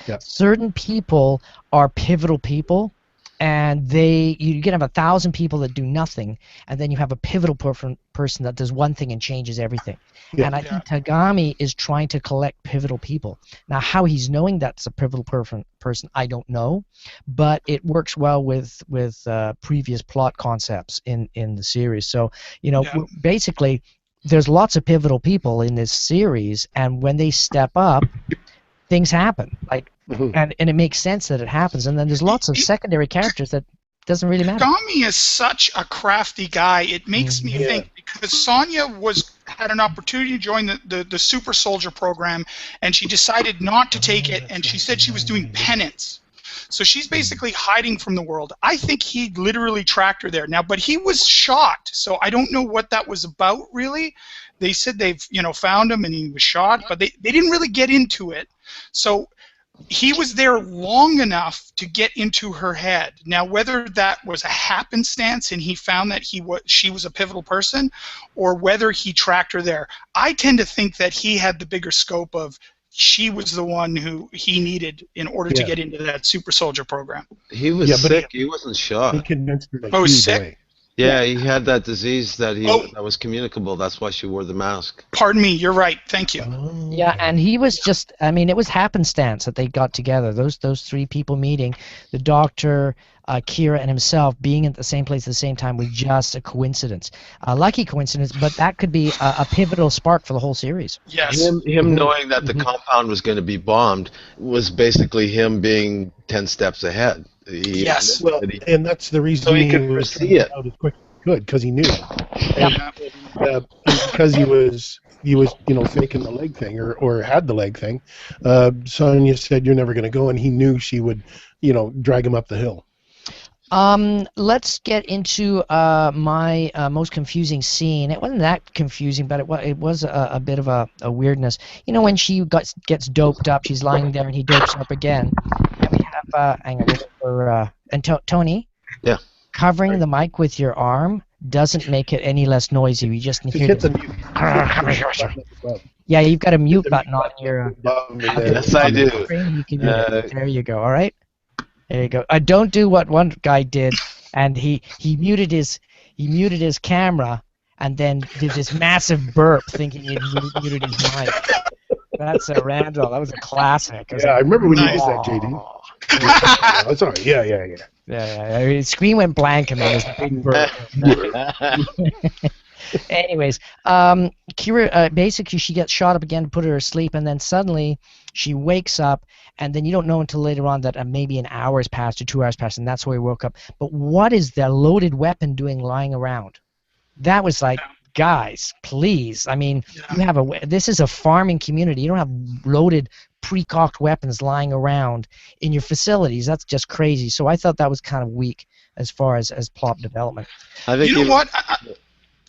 Yeah. Certain people are pivotal people. and you can have 1,000 people that do nothing, and then you have a pivotal person that does one thing and changes everything. Yeah. And I think Tagami is trying to collect pivotal people. Now, how he's knowing that's a pivotal person, I don't know, but it works well with previous plot concepts in the series. So, basically, there's lots of pivotal people in this series, and when they step up, things happen. And it makes sense that it happens. And then there's lots of secondary characters that doesn't really matter. Tagami is such a crafty guy. It makes me think, because Sonya had an opportunity to join the super soldier program, and she decided not to take it, and she said she was doing penance. So she's basically hiding from the world. I think he literally tracked her there. Now, but he was shot, so I don't know what that was about, really. They said they've found him and he was shot, but they didn't really get into it. So he was there long enough to get into her head. Now, whether that was a happenstance and he found that she was a pivotal person, or whether he tracked her there, I tend to think that he had the bigger scope of she was the one who he needed in order to get into that super soldier program. He was sick. He wasn't shot. He convinced her. Oh, sick? Yeah, he had that disease that was communicable. That's why she wore the mask. Pardon me. You're right. Thank you. Yeah, and he was just, it was happenstance that they got together. Those three people meeting, the doctor, Kira, and himself being at the same place at the same time was just a coincidence. A lucky coincidence, but that could be a pivotal spark for the whole series. Yes. Him knowing that the compound was going to be bombed was basically him being 10 steps ahead. Yes. Well, and that's the reason he could foresee it out as quick as he could, because he knew. And, because he was faking the leg thing or had the leg thing. Sonya said, "You're never going to go," and he knew she would, drag him up the hill. Let's get into my most confusing scene. It wasn't that confusing, but it was a bit of a weirdness. When she gets doped up, she's lying there, and he dopes her up again. And we have hang on, Tony. Yeah. Covering the mic with your arm doesn't make it any less noisy. You just hear Hit the the Yeah, you've got a mute button on your. Yes, I do. You can do it. There you go. All right. There you go. Don't do what one guy did, and he muted his camera, and then did this massive burp, thinking he muted his mic. That's a Randall. That was a classic. I remember when you did that, JD. That's all right. Yeah. Yeah. His screen went blank, and then this big burp. Anyways, Kira, basically she gets shot up again to put her to sleep, and then suddenly she wakes up, and then you don't know until later on that maybe an hour has passed or 2 hours passed, and that's where he woke up. But what is the loaded weapon doing lying around? That was like, guys, please. You have this is a farming community. You don't have loaded, pre-cocked weapons lying around in your facilities. That's just crazy. So I thought that was kind of weak as far as plot development. I think what?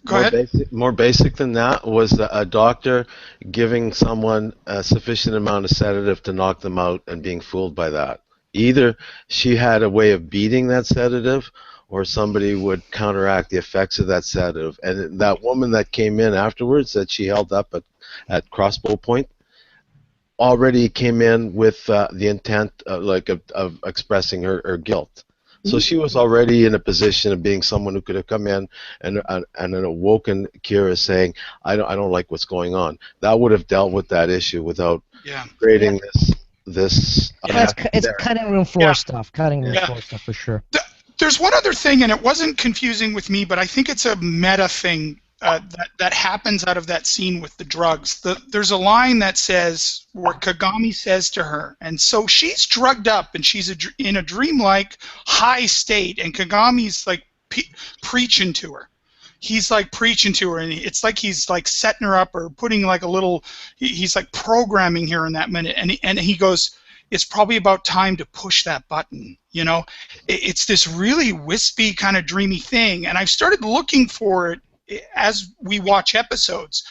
Go ahead. More basic than that was a doctor giving someone a sufficient amount of sedative to knock them out and being fooled by that. Either she had a way of beating that sedative, or somebody would counteract the effects of that sedative. And that woman that came in afterwards that she held up at crossbow point already came in with the intent of expressing her guilt. So she was already in a position of being someone who could have come in and awoken Kira saying, I don't like what's going on. That would have dealt with that issue without creating this. It's cutting room floor stuff. Cutting room floor stuff for sure. There's one other thing, and it wasn't confusing with me, but I think it's a meta thing that happens out of that scene with the drugs. There's a line that says, where Kagami says to her, and so she's drugged up and she's in a dreamlike high state, and Kagami's like preaching to her. He's like preaching to her, and it's like he's like setting her up or putting like a little, he's like programming her in that minute, and he goes, it's probably about time to push that button. It's this really wispy kind of dreamy thing, and I've started looking for it as we watch episodes.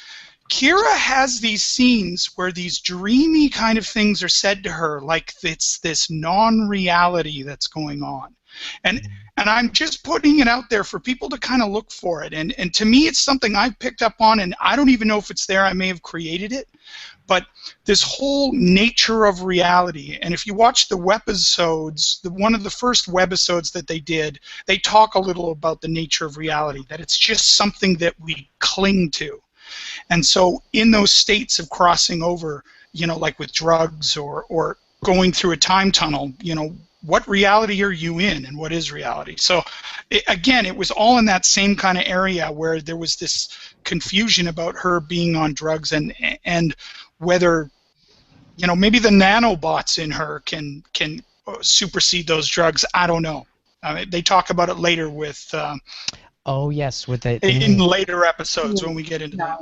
Kira has these scenes where these dreamy kind of things are said to her, like it's this non-reality that's going on. And And I'm just putting it out there for people to kind of look for it. And to me, it's something I've picked up on, and I don't even know if it's there. I may have created it. But this whole nature of reality, and if you watch the webisodes, one of the first webisodes that they did, they talk a little about the nature of reality, that it's just something that we cling to. And so in those states of crossing over, you know, like with drugs or going through a time tunnel, you know, what reality are you in and what is reality? So again, it was all in that same kind of area where there was this confusion about her being on drugs and whether, you know, maybe the nanobots in her can supersede those drugs. I don't know. They talk about it later with oh yes, with the in later episodes when we get into that.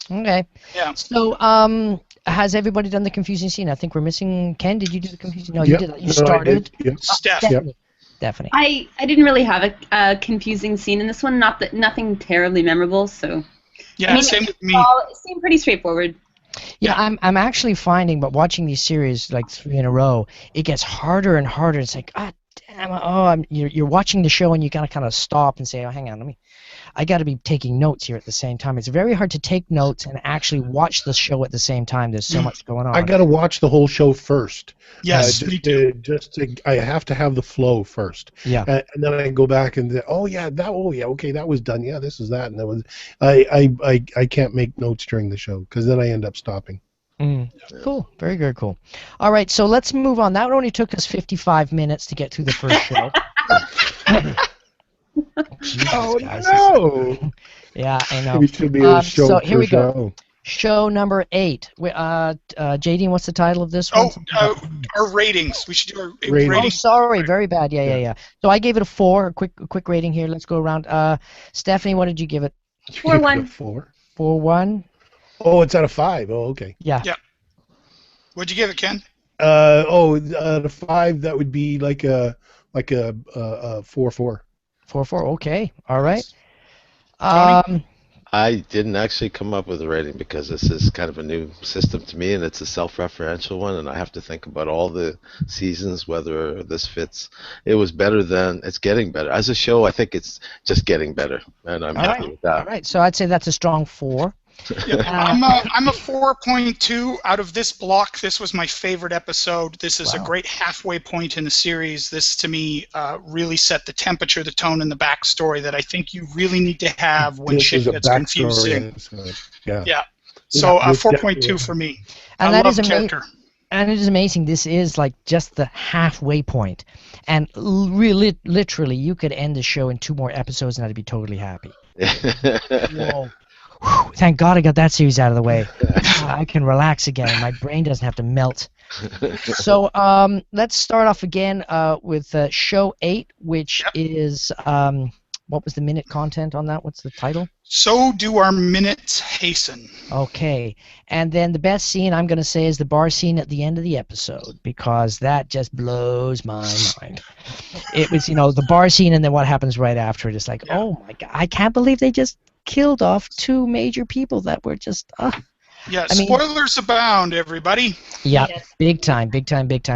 Okay. Yeah. So has everybody done the confusing scene? I think we're missing Ken. Did you do the confusing? No, you Yep. did that. You No, I started. did. Yep. Steph. Stephanie. Stephanie. I didn't really have a confusing scene in this one. Nothing terribly memorable. So Yeah, I mean, same with me. it seemed pretty straightforward. Yeah, I'm actually finding, but watching these series like 3 in a row, it gets harder and harder. It's like, ah, damn, you're watching the show and you gotta kind of stop and say, oh, hang on, I got to be taking notes here at the same time. It's very hard to take notes and actually watch the show at the same time. There's so much going on. I got to watch the whole show first. Yes, me too. I have to have the flow first. Yeah. And then I go back and okay, that was done. Yeah, this is that, and that was. I can't make notes during the show because then I end up stopping. Cool. Very, very cool. All right, so let's move on. That only took us 55 minutes to get through the first show. Jesus, guys. No! Yeah, I know. We should be able to show. So here we go. show. Show number 8. JD, what's the title of this one? Our ratings. We should do our Ratings. Oh, ratings. sorry, very bad. Yeah. So I gave it a 4. A quick rating here. Let's go around. Stephanie, what did you give it? 4-1. 4. 4-1. Oh, it's out of 5. Oh, okay. Yeah. What'd you give it, Ken? The 5, that would be like a 4-4. 4-4. Okay. All right. I didn't actually come up with a rating because this is kind of a new system to me, and it's a self-referential one, and I have to think about all the seasons, whether this fits. It was better than, it's getting better. As a show, I think it's just getting better, and I'm happy with that. All right. So I'd say that's a strong 4. I'm a 4.2 out of this block. This was my favorite episode. This is a great halfway point in the series. This, to me, really set the temperature, the tone, and the backstory that I think you really need to have when shit gets confusing. Yeah. So 4.2 for me. And I that love is character. And it is amazing. This is like just the halfway point. And really, literally, you could end the show in 2 more episodes and I'd be totally happy. Whoa. Whew, thank God I got that series out of the way. I can relax again. My brain doesn't have to melt. So let's start off again with show 8, which is what was the minute content on that? What's the title? So do our minutes hasten. Okay, and then the best scene I'm going to say is the bar scene at the end of the episode because that just blows my mind. It was, the bar scene and then what happens right after it is like, oh my God, I can't believe they just killed off 2 major people that were just Yeah, spoilers abound, everybody. Yeah, big time.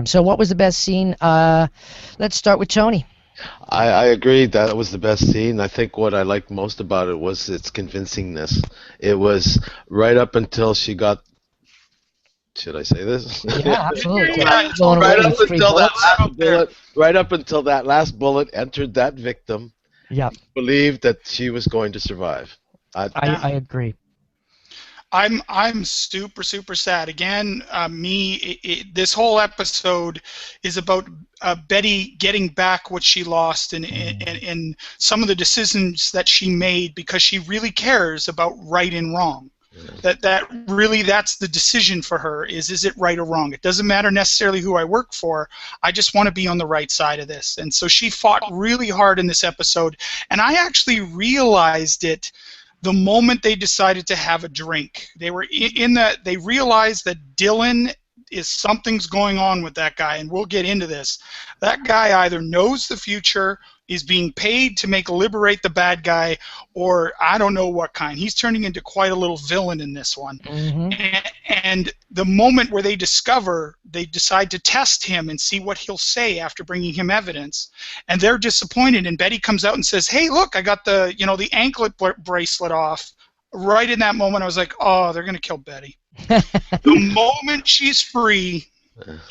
So what was the best scene? Let's start with Tony. I agree that was the best scene. I think what I liked most about it was its convincingness. It was right up until she got. Should I say this? Yeah, absolutely. Right up until that last bullet entered that victim. Yeah. Believed that she was going to survive. I agree. I'm super sad. Again, this whole episode is about Betty getting back what she lost and some of the decisions that she made because she really cares about right and wrong. That's the decision for her is it right or wrong? It doesn't matter necessarily who I work for. I just want to be on the right side of this. And so she fought really hard in this episode, and I actually realized it the moment they decided to have a drink. They were they realized that Dylan something's going on with that guy, and we'll get into this. That guy either knows the future, is being paid to liberate the bad guy, or I don't know what kind. He's turning into quite a little villain in this one. And the moment where they decide to test him and see what he'll say after bringing him evidence, and they're disappointed, and Betty comes out and says, hey, look, I got the anklet bracelet off. Right in that moment, I was like, oh, they're going to kill Betty. The moment she's free,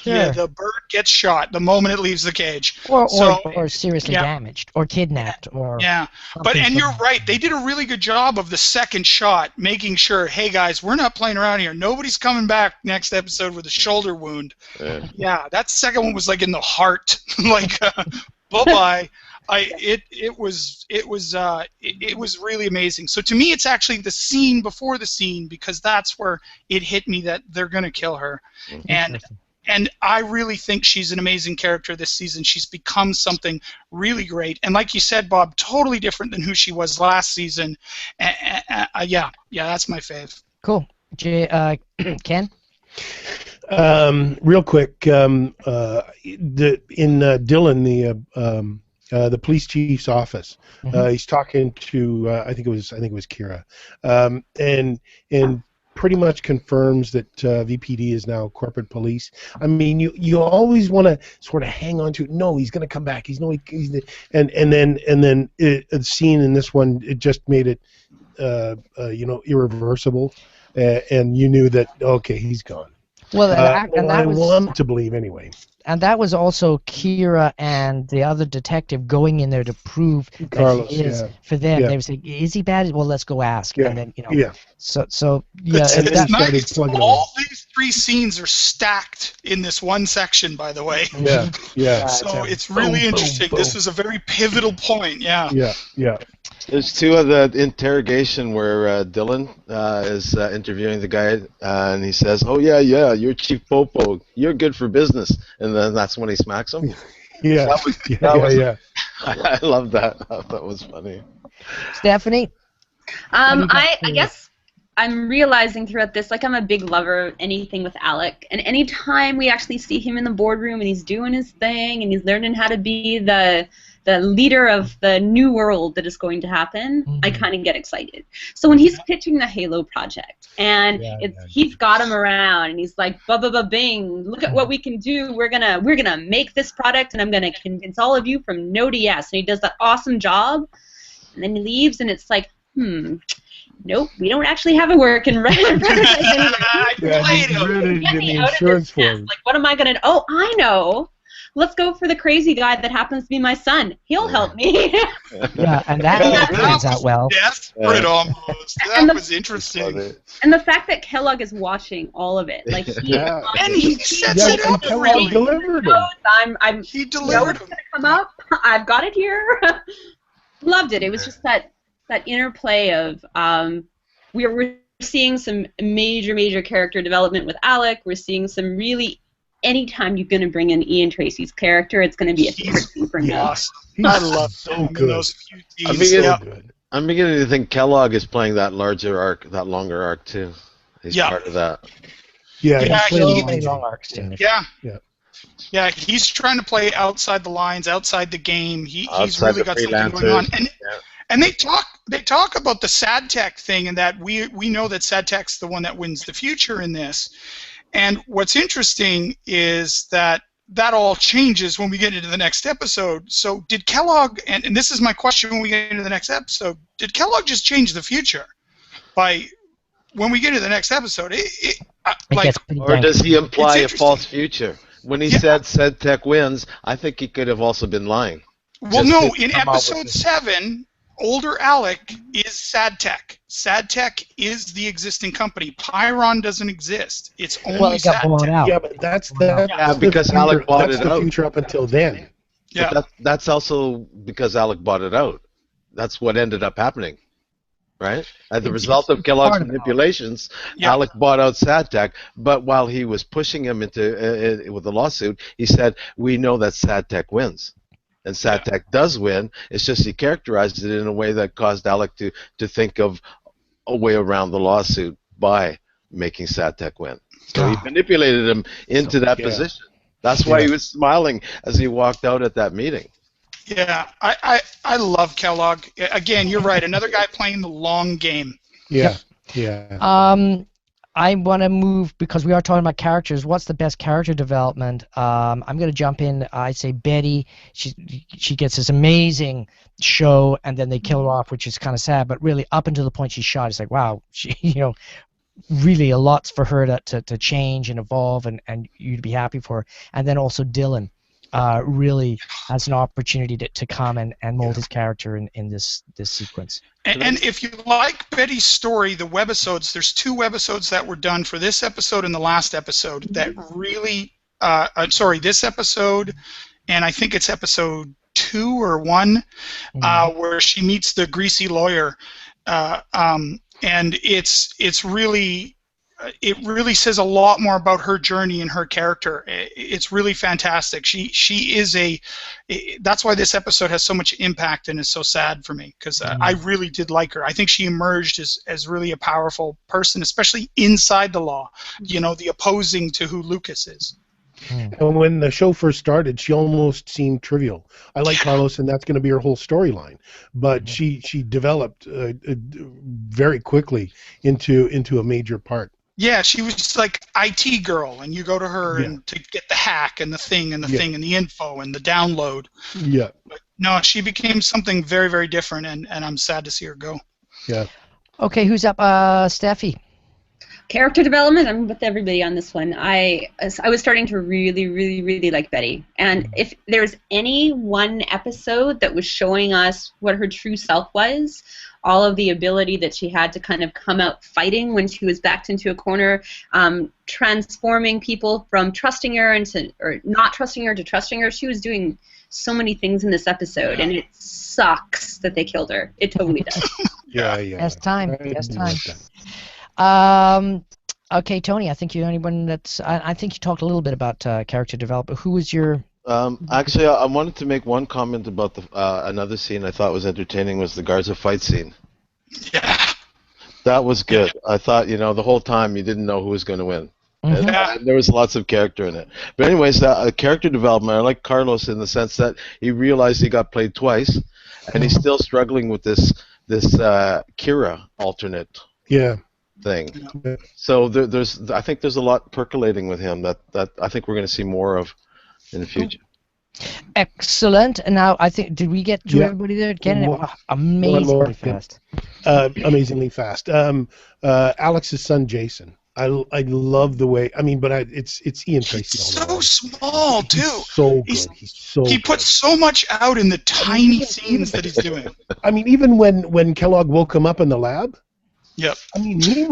yeah, the bird gets shot the moment it leaves the cage. Or seriously damaged, or kidnapped, or and you're right. They did a really good job of the second shot, making sure, hey guys, we're not playing around here. Nobody's coming back next episode with a shoulder wound. Yeah, that second one was like in the heart, like bye-bye. It was really amazing. So to me, it's actually the scene before the scene, because that's where it hit me that they're gonna kill her, and I really think she's an amazing character this season. She's become something really great, and like you said, Bob, totally different than who she was last season. Yeah, that's my fave. Cool. Ken? Real quick, in Dylan, the police chief's office. He's talking to I think it was Kira, and pretty much confirms that VPD is now corporate police. I mean, you always want to sort of hang on to it. No, he's going to come back. He's and then the scene in this one, it just made it irreversible, and you knew that okay, he's gone. Well, and that I was, want to believe anyway. And that was also Kira and the other detective going in there to prove that Carlos, he is for them. They would say, "Is he bad? Well, let's go ask." Yeah. And then So it's nice. All these three scenes are stacked in this one section, by the way. Yeah. So it's really interesting. This is a very pivotal point. Yeah. There's two of the interrogation where Dylan is interviewing the guy, and he says, "Oh yeah, you're Chief Popo. You're good for business," and then that's when he smacks him. Yeah. I love that. That was funny. Stephanie? I guess I'm realizing throughout this, like, I'm a big lover of anything with Alec, and anytime we actually see him in the boardroom and he's doing his thing and he's learning how to be the leader of the new world that is going to happen, I kind of get excited. So when he's pitching the Halo project, and he's got him around, and he's like, bing, look at what we can do. We're gonna make this product, and I'm gonna convince all of you from no to yes. And he does that awesome job, and then he leaves, and it's like, nope, we don't actually have a working record. Like, what am I gonna? Oh, I know. Let's go for the crazy guy that happens to be my son. He'll help me. And that turns out well. Desperate almost. That was interesting. And the fact that Kellogg is watching all of it, like and he sets it up really. He delivered it. He delivered it. Come up. I've got it here. Loved it. It was just that interplay of we're seeing some major character development with Alec. We're seeing some really. Anytime you're going to bring in Ian Tracy's character, it's going to be a favorite thing for me. Awesome. I love so good. Those few teams. I'm beginning to think Kellogg is playing that larger arc, that longer arc too. He's part of that. He's playing long arcs too. Yeah, he's trying to play outside the lines, outside the game. He's really got something going on. And they talk about the SadTech thing, and that we know that SadTech's the one that wins the future in this. And what's interesting is that all changes when we get into the next episode. So did Kellogg, and this is my question when we get into the next episode, did Kellogg just change the future by when we get into the next episode? Or does he imply a false future? When he said SadTech wins, I think he could have also been lying. Well, no, in episode 7, older Alec is SadTech. SadTech is the existing company. Pyron doesn't exist. It's only it got blown out. Yeah, but that's because Alec bought it out. That's the future up until then. Yeah. But that's also because Alec bought it out. That's what ended up happening, right? As a result of Kellogg's manipulations, Alec bought out SadTech. But while he was pushing him into with the lawsuit, he said, "We know that SadTech wins." And SadTech does win. It's just he characterized it in a way that caused Alec to think of a way around the lawsuit by making SadTech win. So he manipulated him into that position. That's why he was smiling as he walked out at that meeting. Yeah, I love Kellogg. Again, you're right. Another guy playing the long game. Yeah. Yep. Yeah. I want to move because we are talking about characters. What's the best character development? I'm going to jump in. I say Betty. She gets this amazing show, and then they kill her off, which is kind of sad. But really, up until the point she's shot, it's like, wow, she, really a lot for her to change and evolve, and you'd be happy for her. And then also Dylan really has an opportunity to come and mold his character in this sequence. And if you like Betty's story, the webisodes, there's 2 webisodes that were done for this episode and the last episode that really, this episode, and I think it's episode 2 or 1, where she meets the greasy lawyer, and it's really, it really says a lot more about her journey and her character. It's really fantastic. She is that's why this episode has so much impact and is so sad for me, because I really did like her. I think she emerged as really a powerful person, especially inside the law, the opposing to who Lucas is. And when the show first started, she almost seemed trivial. I like Carlos, and that's going to be her whole storyline. But she developed very quickly into a major part. Yeah, she was like IT girl, and you go to her and to get the hack and the thing and the thing and the info and the download. Yeah. But no, she became something very, very different, and I'm sad to see her go. Yeah. Okay, who's up? Steffi. Character development, I'm with everybody on this one. I was starting to really, really, really like Betty. And if there's any one episode that was showing us what her true self was, all of the ability that she had to kind of come out fighting when she was backed into a corner, transforming people from trusting her or not trusting her to trusting her. She was doing so many things in this episode, and it sucks that they killed her. It totally does. Yeah. Best time. Okay, Tony, I think you're the only one that's... I think you talked a little bit about character development. Who was your... Actually, I wanted to make one comment about the another scene I thought was entertaining was the Garza fight scene. Yeah. That was good. I thought, the whole time you didn't know who was going to win. And there was lots of character in it. But anyways, character development, I like Carlos in the sense that he realized he got played twice, and he's still struggling with this Kira alternate. Yeah. Thing. So I think there's a lot percolating with him that I think we're going to see more of in the future. Excellent. And now I think, did we get to everybody there? Amazingly fast. Amazingly fast. Alex's son Jason. I love the way. I mean, but it's Ian Tracy. He's so small too. He's so good. He puts so much out in the tiny scenes that he's doing. I mean, even when Kellogg woke him up in the lab. Yep. I mean, he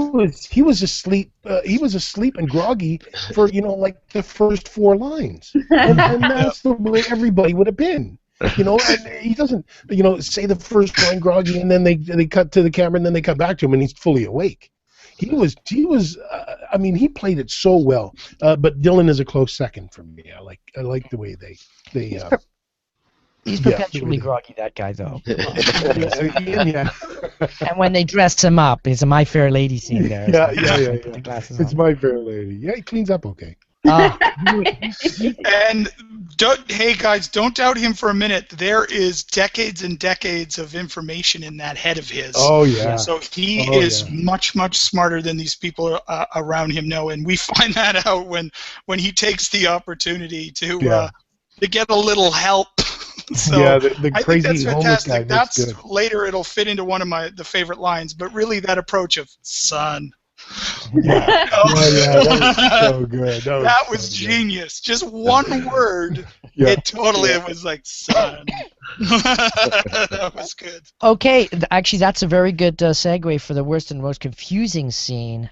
was asleep. He was asleep and groggy for like the first 4 lines, and that's the way everybody would have been. And he doesn't say the first line groggy, and then they cut to the camera, and then they cut back to him, and he's fully awake. He was. I mean, he played it so well. But Dylan is a close second for me. I like the way they. He's perpetually groggy, that guy, though. Yeah. And when they dressed him up, it's a My Fair Lady scene there. Yeah. It's My Fair Lady. Yeah, he cleans up okay. And hey guys, don't doubt him for a minute. There is decades and decades of information in that head of his. Oh yeah. So he is much, much smarter than these people around him know, and we find that out when he takes the opportunity to get a little help. So the I crazy think that's fantastic. That's good. Later it'll fit into one of the favorite lines, but really that approach of son. Yeah. That was so good. That was genius. Just one word. It was like son. That was good. Okay, actually that's a very good segue for the worst and most confusing scene.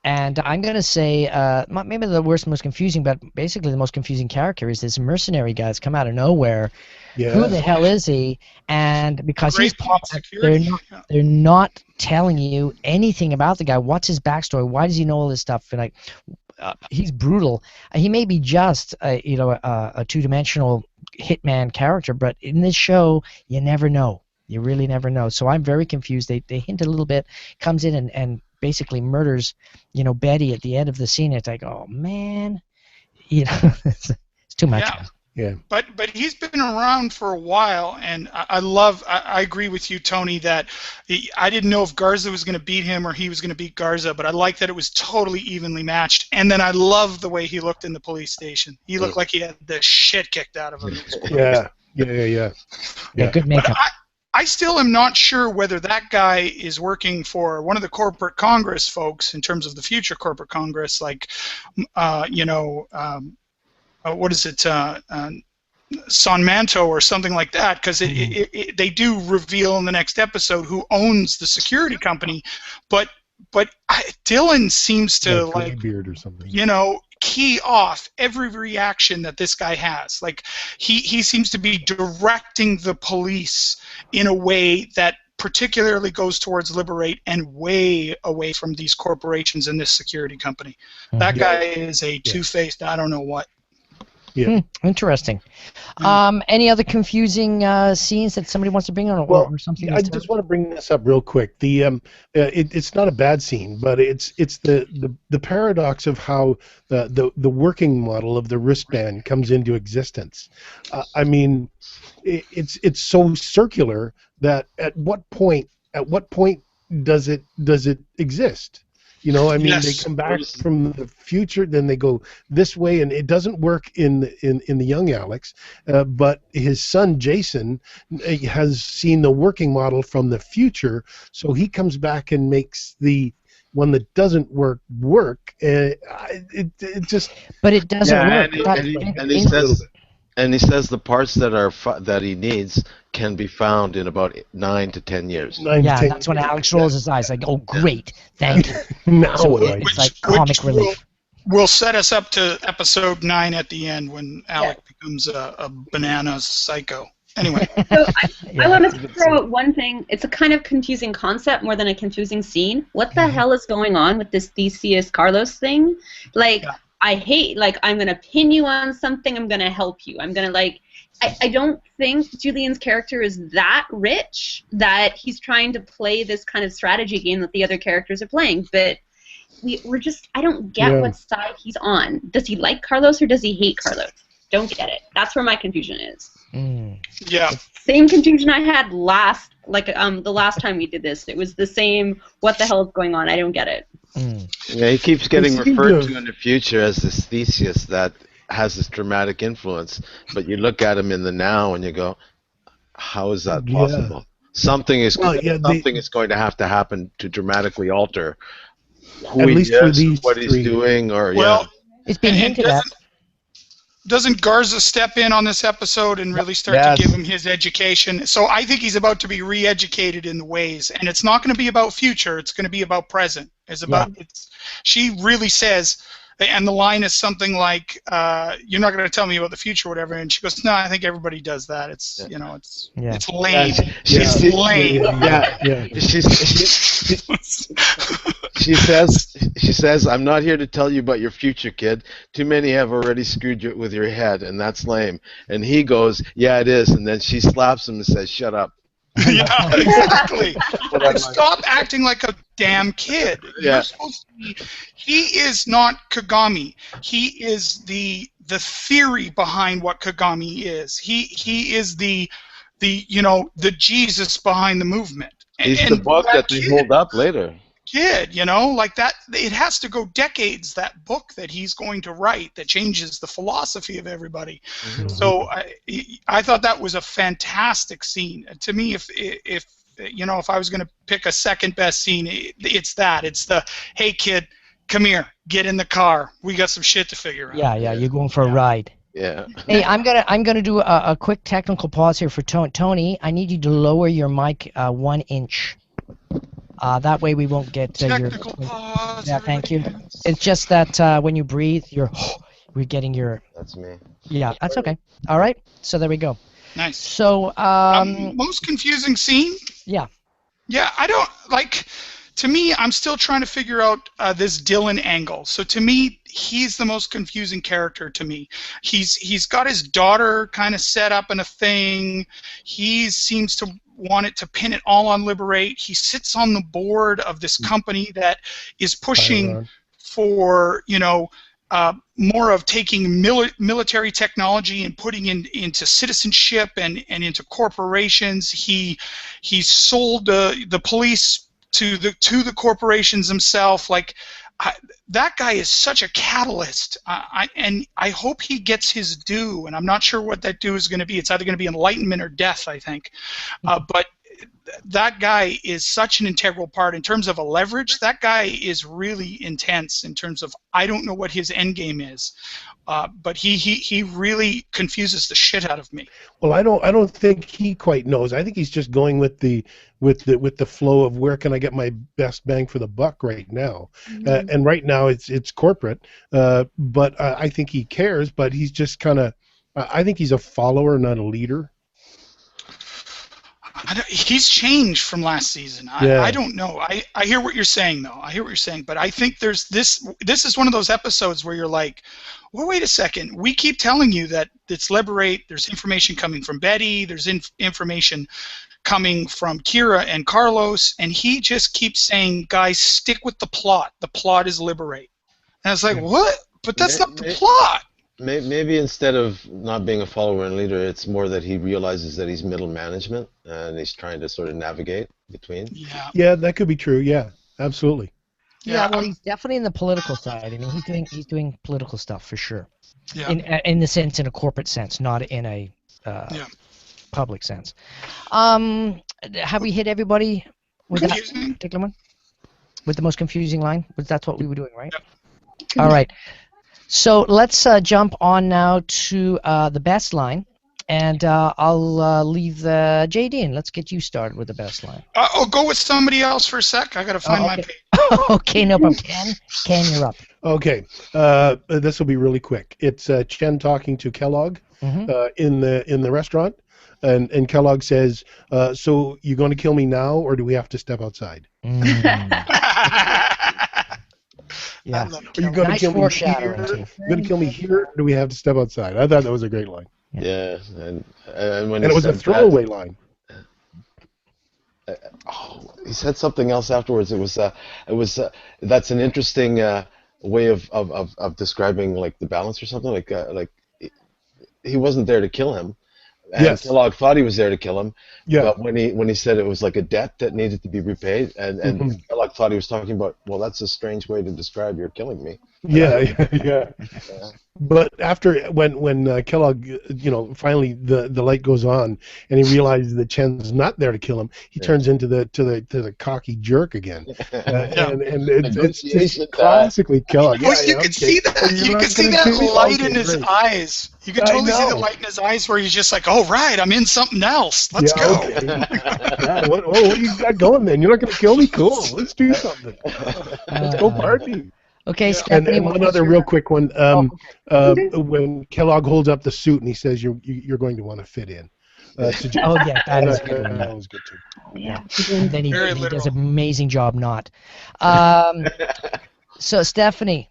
And I'm going to say, maybe the worst, most confusing, but basically the most confusing character is this mercenary guy that's come out of nowhere. Yeah. Who the hell is he? And because he's popped, they're not telling you anything about the guy. What's his backstory? Why does he know all this stuff? And he's brutal. He may be just a two-dimensional hitman character, but in this show, you never know. You really never know. So I'm very confused. They hint a little bit, comes in and basically murders, Betty at the end of the scene. It's like, oh man, it's too much. Yeah. Yeah. But he's been around for a while, and I agree with you, Tony, that I didn't know if Garza was going to beat him or he was going to beat Garza, but I like that it was totally evenly matched. And then I love the way he looked in the police station. He looked like he had the shit kicked out of him. It was great. Yeah. Good makeup. But I still am not sure whether that guy is working for one of the corporate Congress folks in terms of the future corporate Congress, like, what is it, San Manto or something like that, because they do reveal in the next episode who owns the security company, but Dylan seems to like Beard or something. Key off every reaction that this guy has. Like he seems to be directing the police in a way that particularly goes towards Liberate and way away from these corporations and this security company. That guy is a two-faced, I don't know what. Yeah. Interesting. Any other confusing scenes that somebody wants to bring on, or something? I just want to bring this up real quick. It's not a bad scene, but it's the paradox of how the working model of the wristband comes into existence. I mean, it's so circular that at what point does it exist? I mean, they come back from the future, then they go this way, and it doesn't work in the young Alex. But his son Jason has seen the working model from the future, so he comes back and makes the one that doesn't work. It just. But it doesn't work. And he says the parts that he needs can be found in about 9 to 10 years. That's when Alex rolls his eyes like, "Oh, great, thank you." It's like comic relief. Will set us up to episode 9 at the end when Alex becomes a banana psycho. Anyway. So I want to throw out one thing. It's a kind of confusing concept more than a confusing scene. What the hell is going on with this Theseus Carlos thing? Like. Yeah. I hate, I'm going to pin you on something, I'm going to help you. I'm going to, I don't think Julian's character is that rich that he's trying to play this kind of strategy game that the other characters are playing. But I don't get what side he's on. Does he like Carlos or does he hate Carlos? Don't get it. That's where my confusion is. Yeah. Same confusion I had the last time we did this. It was the same, what the hell is going on? I don't get it. Yeah, he keeps getting referred to in the future as this Theseus that has this dramatic influence, but you look at him in the now and you go, how is that possible? Yeah. Something is going to have to happen to dramatically alter who he is, what he's doing, or it's been hinted at. Doesn't Garza step in on this episode and really start to give him his education? So I think he's about to be re-educated in the ways, and it's not going to be about future. It's going to be about present. She really says, and the line is something like, "You're not going to tell me about the future, or whatever." And she goes, "No, I think everybody does that. It's it's lame. She's lame." She says, "I'm not here to tell you about your future, kid. Too many have already screwed you with your head, and that's lame." And he goes, "Yeah, it is." And then she slaps him and says, "Shut up." Yeah, exactly. Stop acting like a damn kid. You're supposed to be. He is not Kagami. He is the theory behind what Kagami is. He is the Jesus behind the movement. He's the book that they hold up later. Kid, like that, it has to go decades, that book that he's going to write that changes the philosophy of everybody. So I thought that was a fantastic scene. To me, if I was going to pick a second best scene, it's that. It's the, hey kid, come here, get in the car, we got some shit to figure out. Yeah, you're going for a ride. Yeah. Hey, I'm gonna do a quick technical pause here for Tony. I need you to lower your mic 1 inch. That way we won't get technical pause. Yeah, thank you. It's just that when you breathe, we're getting your. That's me. Yeah, that's okay. All right, so there we go. Nice. So most confusing scene. Yeah. Yeah, I don't like. To me, I'm still trying to figure out this Dylan angle. So to me, he's the most confusing character to me. He's got his daughter kind of set up in a thing. He seems to wanted to pin it all on Liberate. He sits on the board of this company that is pushing for, more of taking military technology and putting into citizenship and into corporations. He sold the police to the corporations himself. Like, that guy is such a catalyst, and I hope he gets his due. And I'm not sure what that due is going to be. It's either going to be enlightenment or death, I think. But that guy is such an integral part in terms of a leverage. That guy is really intense in terms of, I don't know what his end game is, but he really confuses the shit out of me. Well, I don't think he quite knows. I think he's just going with the flow of where can I get my best bang for the buck right now. And right now it's corporate, but I think he cares. But he's just kind of, I think he's a follower, not a leader. He's changed from last season. I don't know. I hear what you're saying, though. I hear what you're saying, but I think there's this is one of those episodes where you're like, well, wait a second. We keep telling you that it's Liberate. There's information coming from Betty. There's information coming from Kira and Carlos, and he just keeps saying, guys, stick with the plot. The plot is Liberate. And I was like, what? But that's not the plot. Maybe instead of not being a follower and leader, it's more that he realizes that he's middle management and he's trying to sort of navigate between. Yeah, that could be true. Yeah, absolutely. Yeah, well, he's definitely in the political side. I mean, he's doing political stuff for sure. Yeah. In a corporate sense, not in a public sense. Have we hit everybody with that particular one? With the most confusing line? That's what we were doing, right? Yep. All right. So let's jump on now to the best line, and I'll leave J. Dean. Let's get you started with the best line. I'll go with somebody else for a sec. I got to find my page. Okay, no problem. Ken, you're up. Okay, this will be really quick. It's Chen talking to Kellogg in the restaurant, and Kellogg says, "So you're going to kill me now, or do we have to step outside?" Yeah. Are you going to kill me here? Going to kill me here, or do we have to step outside? I thought that was a great line. Yeah, and when it was a throwaway line. He said something else afterwards. It was that's an interesting way of describing like the balance or something. Like he wasn't there to kill him. And Kellogg thought he was there to kill him, but when he said it was like a debt that needed to be repaid, and Kellogg thought he was talking about, well, that's a strange way to describe you're killing me. Yeah. But after when Kellogg, finally the light goes on and he realizes that Chen's not there to kill him, he turns into the cocky jerk again, and it's just classically Kellogg. You can see that. You can see that light in his eyes. You can totally see the light in his eyes where he's just like, "Oh right, I'm in something else. Let's go." Okay. What you got going then? You're not going to kill me? Cool. Let's do something. Let's go party. Okay, Stephanie. And one other real quick one. When Kellogg holds up the suit and he says, "You're going to want to fit in." That is good. That was good too. Yeah. And then he does an amazing job not. So Stephanie.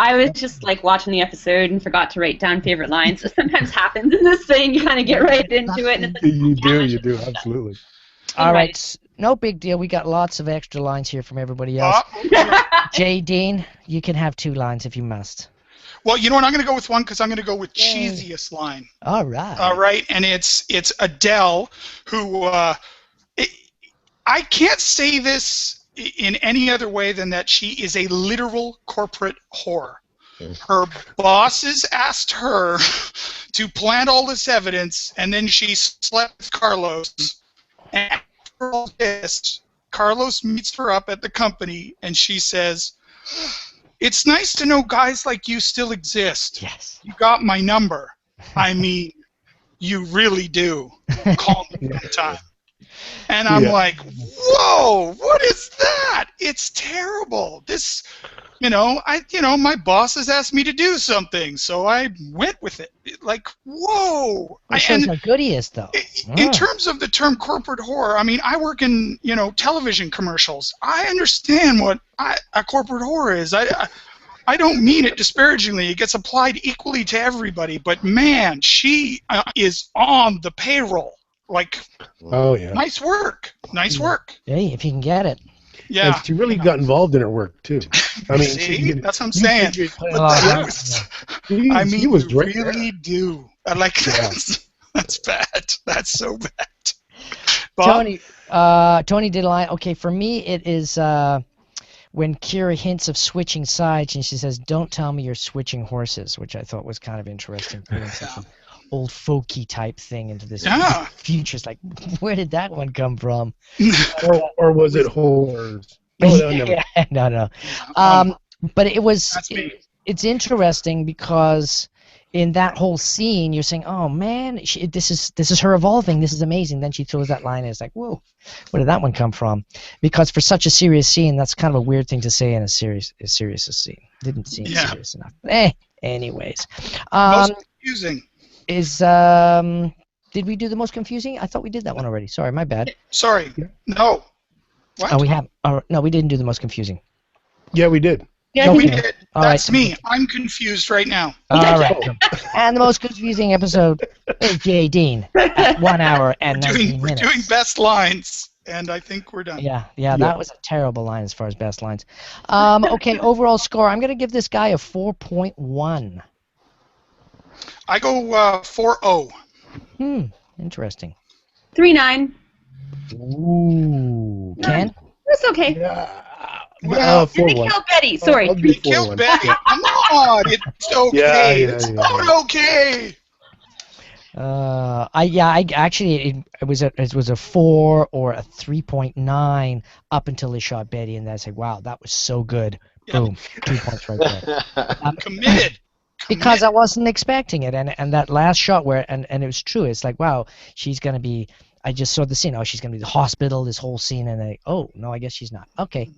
I was just like watching the episode and forgot to write down favorite lines. It sometimes happens in this thing. You kind of get right into it. And it's like, you do, absolutely. All right, no big deal. We got lots of extra lines here from everybody else. J. Dean, you can have 2 lines if you must. Well, you know what? I'm going to go with one because I'm going to go with cheesiest line. All right. All right, and it's Adele, who I can't say this in any other way than that she is a literal corporate whore. Her bosses asked her to plant all this evidence, and then she slept with Carlos. And after all this, Carlos meets her up at the company, and she says, "It's nice to know guys like you still exist. Yes. You got my number. I mean, you really do. Call me sometime." And I'm like, whoa, what is that? It's terrible. This, my boss has asked me to do something, so I went with it. Like, whoa. It shows how good he is, though. In terms of the term corporate whore, I mean, I work in, television commercials. I understand what a corporate whore is. I don't mean it disparagingly. It gets applied equally to everybody. But, man, she is on the payroll. Like, nice work. Hey, if you can get it. Yeah. And she really got involved in her work too. I mean, See, that's what I'm saying. Put a lot of That work. was- He I mean, was you right really do. I like Yeah. that's bad. That's so bad. Bob? Tony did a line. Okay, for me, it is when Kira hints of switching sides, and she says, "Don't tell me you're switching horses," which I thought was kind of interesting, putting such an old folky type thing into this Yeah. future. It's like, where did that one come from? or was it whores? No, never. Yeah, no. But it was. That's me. It's interesting because in that whole scene, you're saying, "Oh man, this is her evolving. This is amazing." Then she throws that line, and it's like, "Whoa, where did that one come from?" Because for such a serious scene, that's kind of a weird thing to say in a serious scene. Didn't seem serious enough. But anyways, Most confusing. did we do the most confusing? I thought we did that one already. Sorry, my bad. Sorry. No. What? Oh, we have. No, we didn't do the most confusing. Yeah, we did. Yeah, I We think did. All That's right. me. I'm confused right now. All right. And the most confusing episode is J. Dean at 1 hour and 19 We're minutes. doing best lines, and I think we're done. Yeah, that was a terrible line as far as best lines. Okay, overall score, I'm going to give this guy a 4.1. I go 4-0. Interesting. 3-9. Ooh. Ken? That's okay. Yeah. Well, They 4-1. killed Betty. Sorry. I'll do We killed 4-1. Betty. Come on. It's okay. Yeah, It's yeah. not okay. I actually it was a 4 or a 3.9 up until they shot Betty, and I said, wow, that was so good. Yeah. Boom, 2 points right there. Committed. Because I wasn't expecting it, and that last shot where and it was true. It's like, wow, she's gonna be. I just saw the scene. Oh, she's gonna be in the hospital. This whole scene, and oh no, I guess she's not. Okay,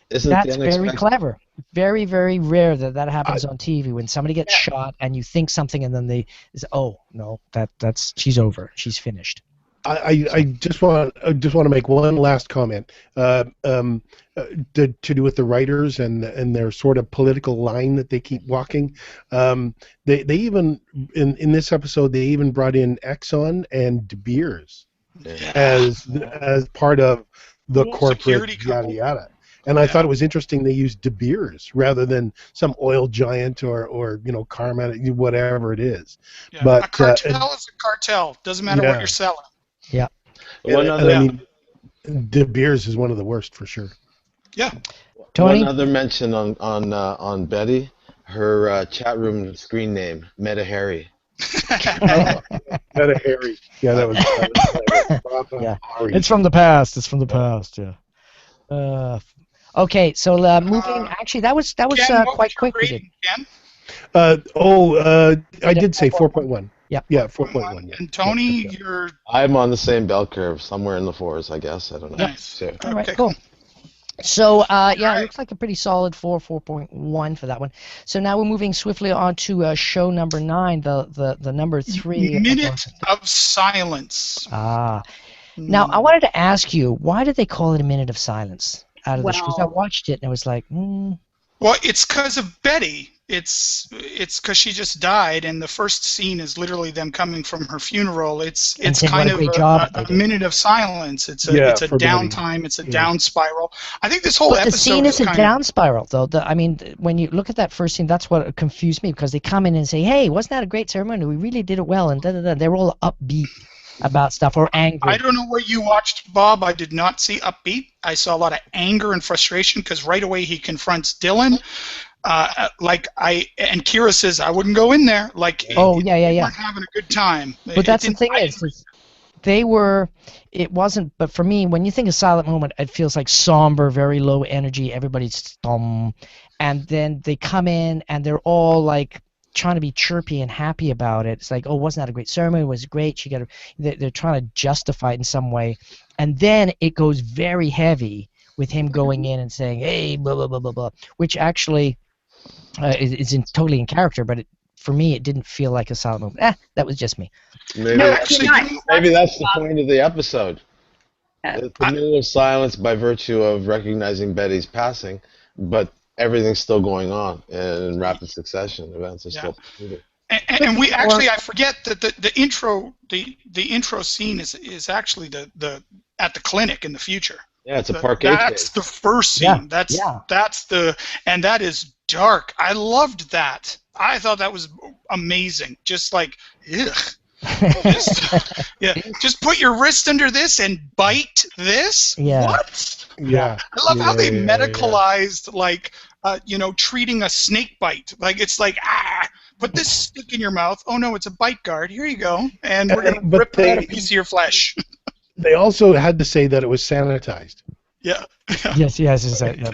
Isn't that's the very unexpected? clever. Very, very rare that happens on TV when somebody gets shot and you think something, and then they say, oh no, that's she's over. She's finished. I just want to make one last comment to do with the writers and their sort of political line that they keep walking. They even in this episode they even brought in Exxon and De Beers as part of the corporate Security yada couple. yada. And I thought it was interesting they used De Beers rather than some oil giant or Karma, whatever it is. Yeah. But a cartel is a cartel. Doesn't matter what yeah. you're selling. One and other, I mean, De Beers is one of the worst for sure. Yeah. Tony? one other mention on Betty, her chat room screen name, Meta Harry. Meta Harry. Yeah, that was Yeah. Harry. It's from the past. It's from the past. Yeah. Okay, so moving. Actually, that was Ken, what quite was your quick. We did. rating, Ken? I did say 4.1. Yeah. Yeah, 4.1. Yeah. And Tony, Yeah. you're I'm on the same bell curve, somewhere in the fours, I guess. I don't know. nice. So, All right, Okay, cool. So, yeah, it Alright. looks like a pretty solid 4.1 for that one. So now we're moving swiftly on to show number 9, the number 3. Minute of silence. Now, I wanted to ask you, why did they call it a minute of silence out of the show? Because I Well- watched it and it was like, Well, it's because of Betty. It's because she just died, and the first scene is literally them coming from her funeral. It's saying kind what a of great job they a did. minute of silence. It's a Yeah, it's a for Betty. downtime. It's a Yeah. down spiral. I think this whole But the episode scene is isn't kind down spiral, though. I mean, when you look at that first scene, that's what confused me, because they come in and say, hey, wasn't that a great ceremony? We really did it well, and da-da-da. They're all upbeat about stuff, or angry. I don't know what you watched, Bob. I did not see upbeat. I saw a lot of anger and frustration because right away he confronts Dylan. And Kira says, I wouldn't go in there. Like, Oh, they yeah. weren't having a good time. But that's the thing is they were, it wasn't, but for me, when you think of silent moment, it feels like somber, very low energy, everybody's and then they come in and they're all like trying to be chirpy and happy about it. It's like, oh, wasn't that a great ceremony? It was great. They're trying to justify it in some way. And then it goes very heavy with him going in and saying, hey, blah, blah, blah, blah, blah, which actually is totally in character, but for me, it didn't feel like a silent moment. That was just me. maybe, No, Actually, maybe that's the point of the episode. Yeah. It's a minute of silence by virtue of recognizing Betty's passing, but everything's still going on in rapid sucession. Events are still proceeding. And we actually, I forget that the intro scene is actually the at the clinic in the future. Yeah, it's a parquet That's chase. the first scene. Yeah, That's yeah. and that is dark. I loved that. I thought that was amazing. Just like, ugh. Just put your wrist under this and bite this. Yeah. What? Yeah. I love how they Yeah. medicalized like treating a snake bite. Like it's like put this stick in your mouth. Oh no, it's a bite guard. Here you go, and we're gonna But rip out a piece of your flesh. They also had to say that it was sanitized. Yeah. Yes. Yeah.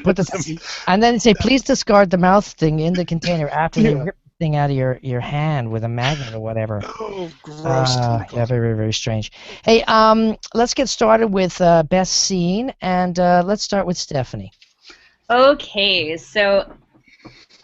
Put the and then say, please discard the mouth thing in the container after they rip the thing out of your hand with a magnet or whatever. Oh, gross. Yeah, very, very strange. Hey, let's get started with best scene, and let's start with Stephanie. Okay, so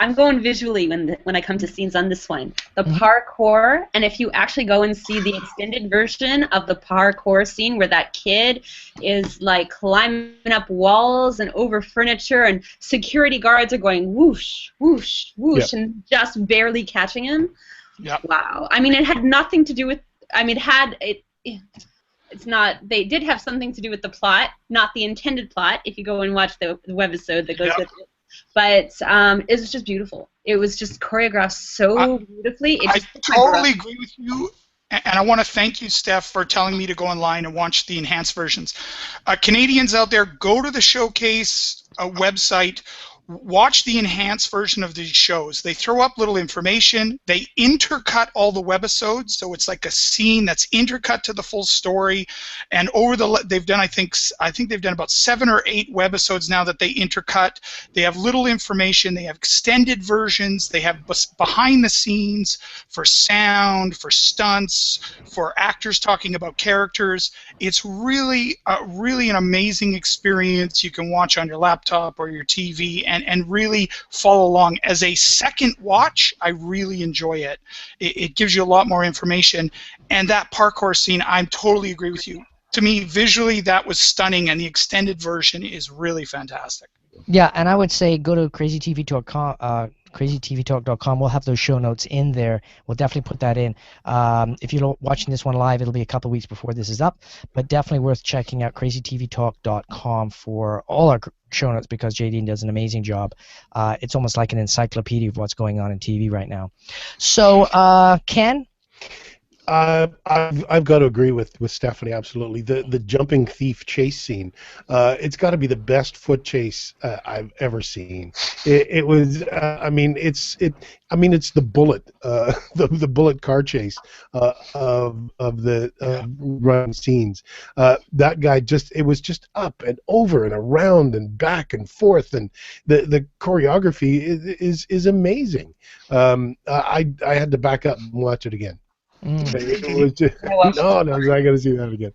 I'm going visually when I come to scenes on this one. The parkour, and if you actually go and see the extended version of the parkour scene where that kid is like climbing up walls and over furniture and security guards are going whoosh, whoosh, whoosh, and just barely catching him. Yep. Wow. I mean, it had nothing to do with, it's not, they did have something to do with the plot, not the intended plot, if you go and watch the webisode that goes with it. But it was just beautiful. It was just choreographed so beautifully. I totally agree with you, and I want to thank you, Steph, for telling me to go online and watch the enhanced versions. Canadians out there, go to the Showcase website. Watch the enhanced version of these shows. They throw up little information. They intercut all the webisodes, so it's like a scene that's intercut to the full story. And they've done, I think they've done about 7 or 8 webisodes now that they intercut. They have little information. They have extended versions. They have behind the scenes for sound, for stunts, for actors talking about characters. It's really an amazing experience you can watch on your laptop or your TV and really follow along. As a second watch, I really enjoy it. It gives you a lot more information. And that parkour scene, I totally agree with you. To me, visually, that was stunning, and the extended version is really fantastic. Yeah, and I would say go to crazytvtalk.com. We'll have those show notes in there. We'll definitely put that in. If you're watching this one live, it'll be a couple of weeks before this is up, but definitely worth checking out crazytvtalk.com for all our show notes because JD does an amazing job. It's almost like an encyclopedia of what's going on in TV right now. So, Ken? I've got to agree with Stephanie, absolutely. The jumping thief chase scene, it's got to be the best foot chase I've ever seen. It was, it's the bullet, the bullet car chase of the run scenes. That guy it was just up and over and around and back and forth, and the choreography is amazing. I had to back up and watch it again. It was just, I got to see that again.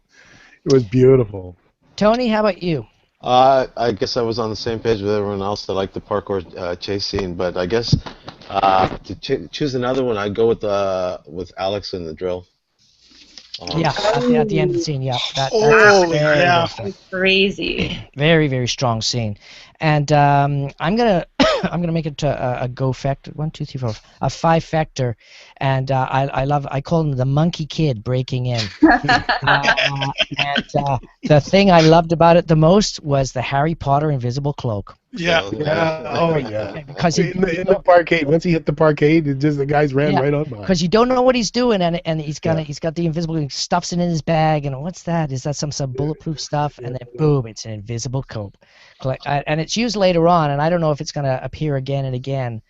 It was beautiful. Tony, how about you? I guess I was on the same page with everyone else that liked the parkour chase scene, but I guess to choose another one, I'd go with Alex and the drill. At the end of the scene, that's crazy. Very, very strong scene, and I'm gonna make it a go factor. 1, 2, 3, 4, a 5-factor, and I call him the monkey kid breaking in. The thing I loved about it the most was the Harry Potter invisible cloak. Yeah. Oh yeah. Because in the parkade, once he hit the parkade, the guys ran right on by. Because you don't know what he's doing, and he's got the invisible. He stuffs it in his bag, and what's that? Is that some bulletproof stuff? And then boom, it's an invisible coat. And it's used later on, and I don't know if it's going to appear again and again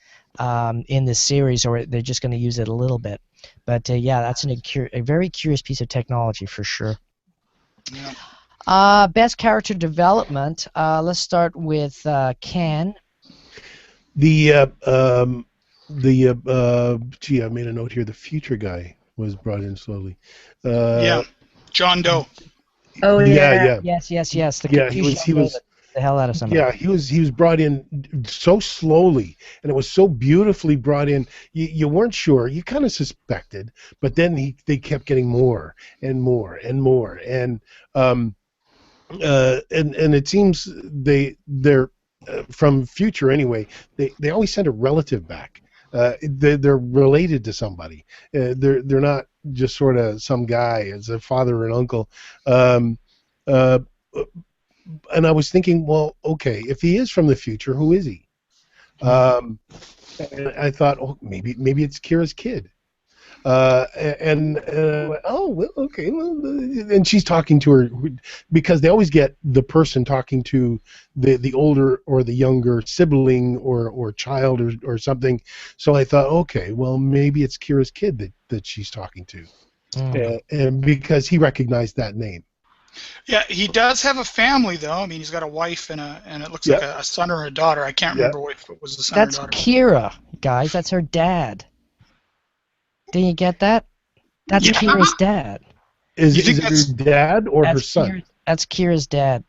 in this series, or they're just going to use it a little bit. But that's a very curious piece of technology for sure. Yeah. Best character development. Let's start with Ken. I made a note here. The future guy was brought in slowly. John Doe. Oh yeah. Yes. He was the hell out of somebody. Yeah, he was brought in so slowly, and it was so beautifully brought in. You weren't sure. You kind of suspected, but then they kept getting more and more and more, and it seems they're from Future anyway. They always send a relative back. They're related to somebody. They're not just sort of some guy as a father or an uncle. and I was thinking, well, okay, if he is from the future, who is he? And I thought, oh, maybe it's Kira's kid. Oh, well, okay. Well, and she's talking to her because they always get the person talking to the older or the younger sibling or child or something. So I thought, okay, well, maybe it's Kira's kid that she's talking to, and because he recognized that name. Yeah, he does have a family, though. I mean, he's got a wife and it looks like a son or a daughter. I can't remember if it was the son or daughter. That's Kira, guys. That's her dad. Didn't you get that? That's Kira's dad. Is it her dad or her son? That's Kira's dad.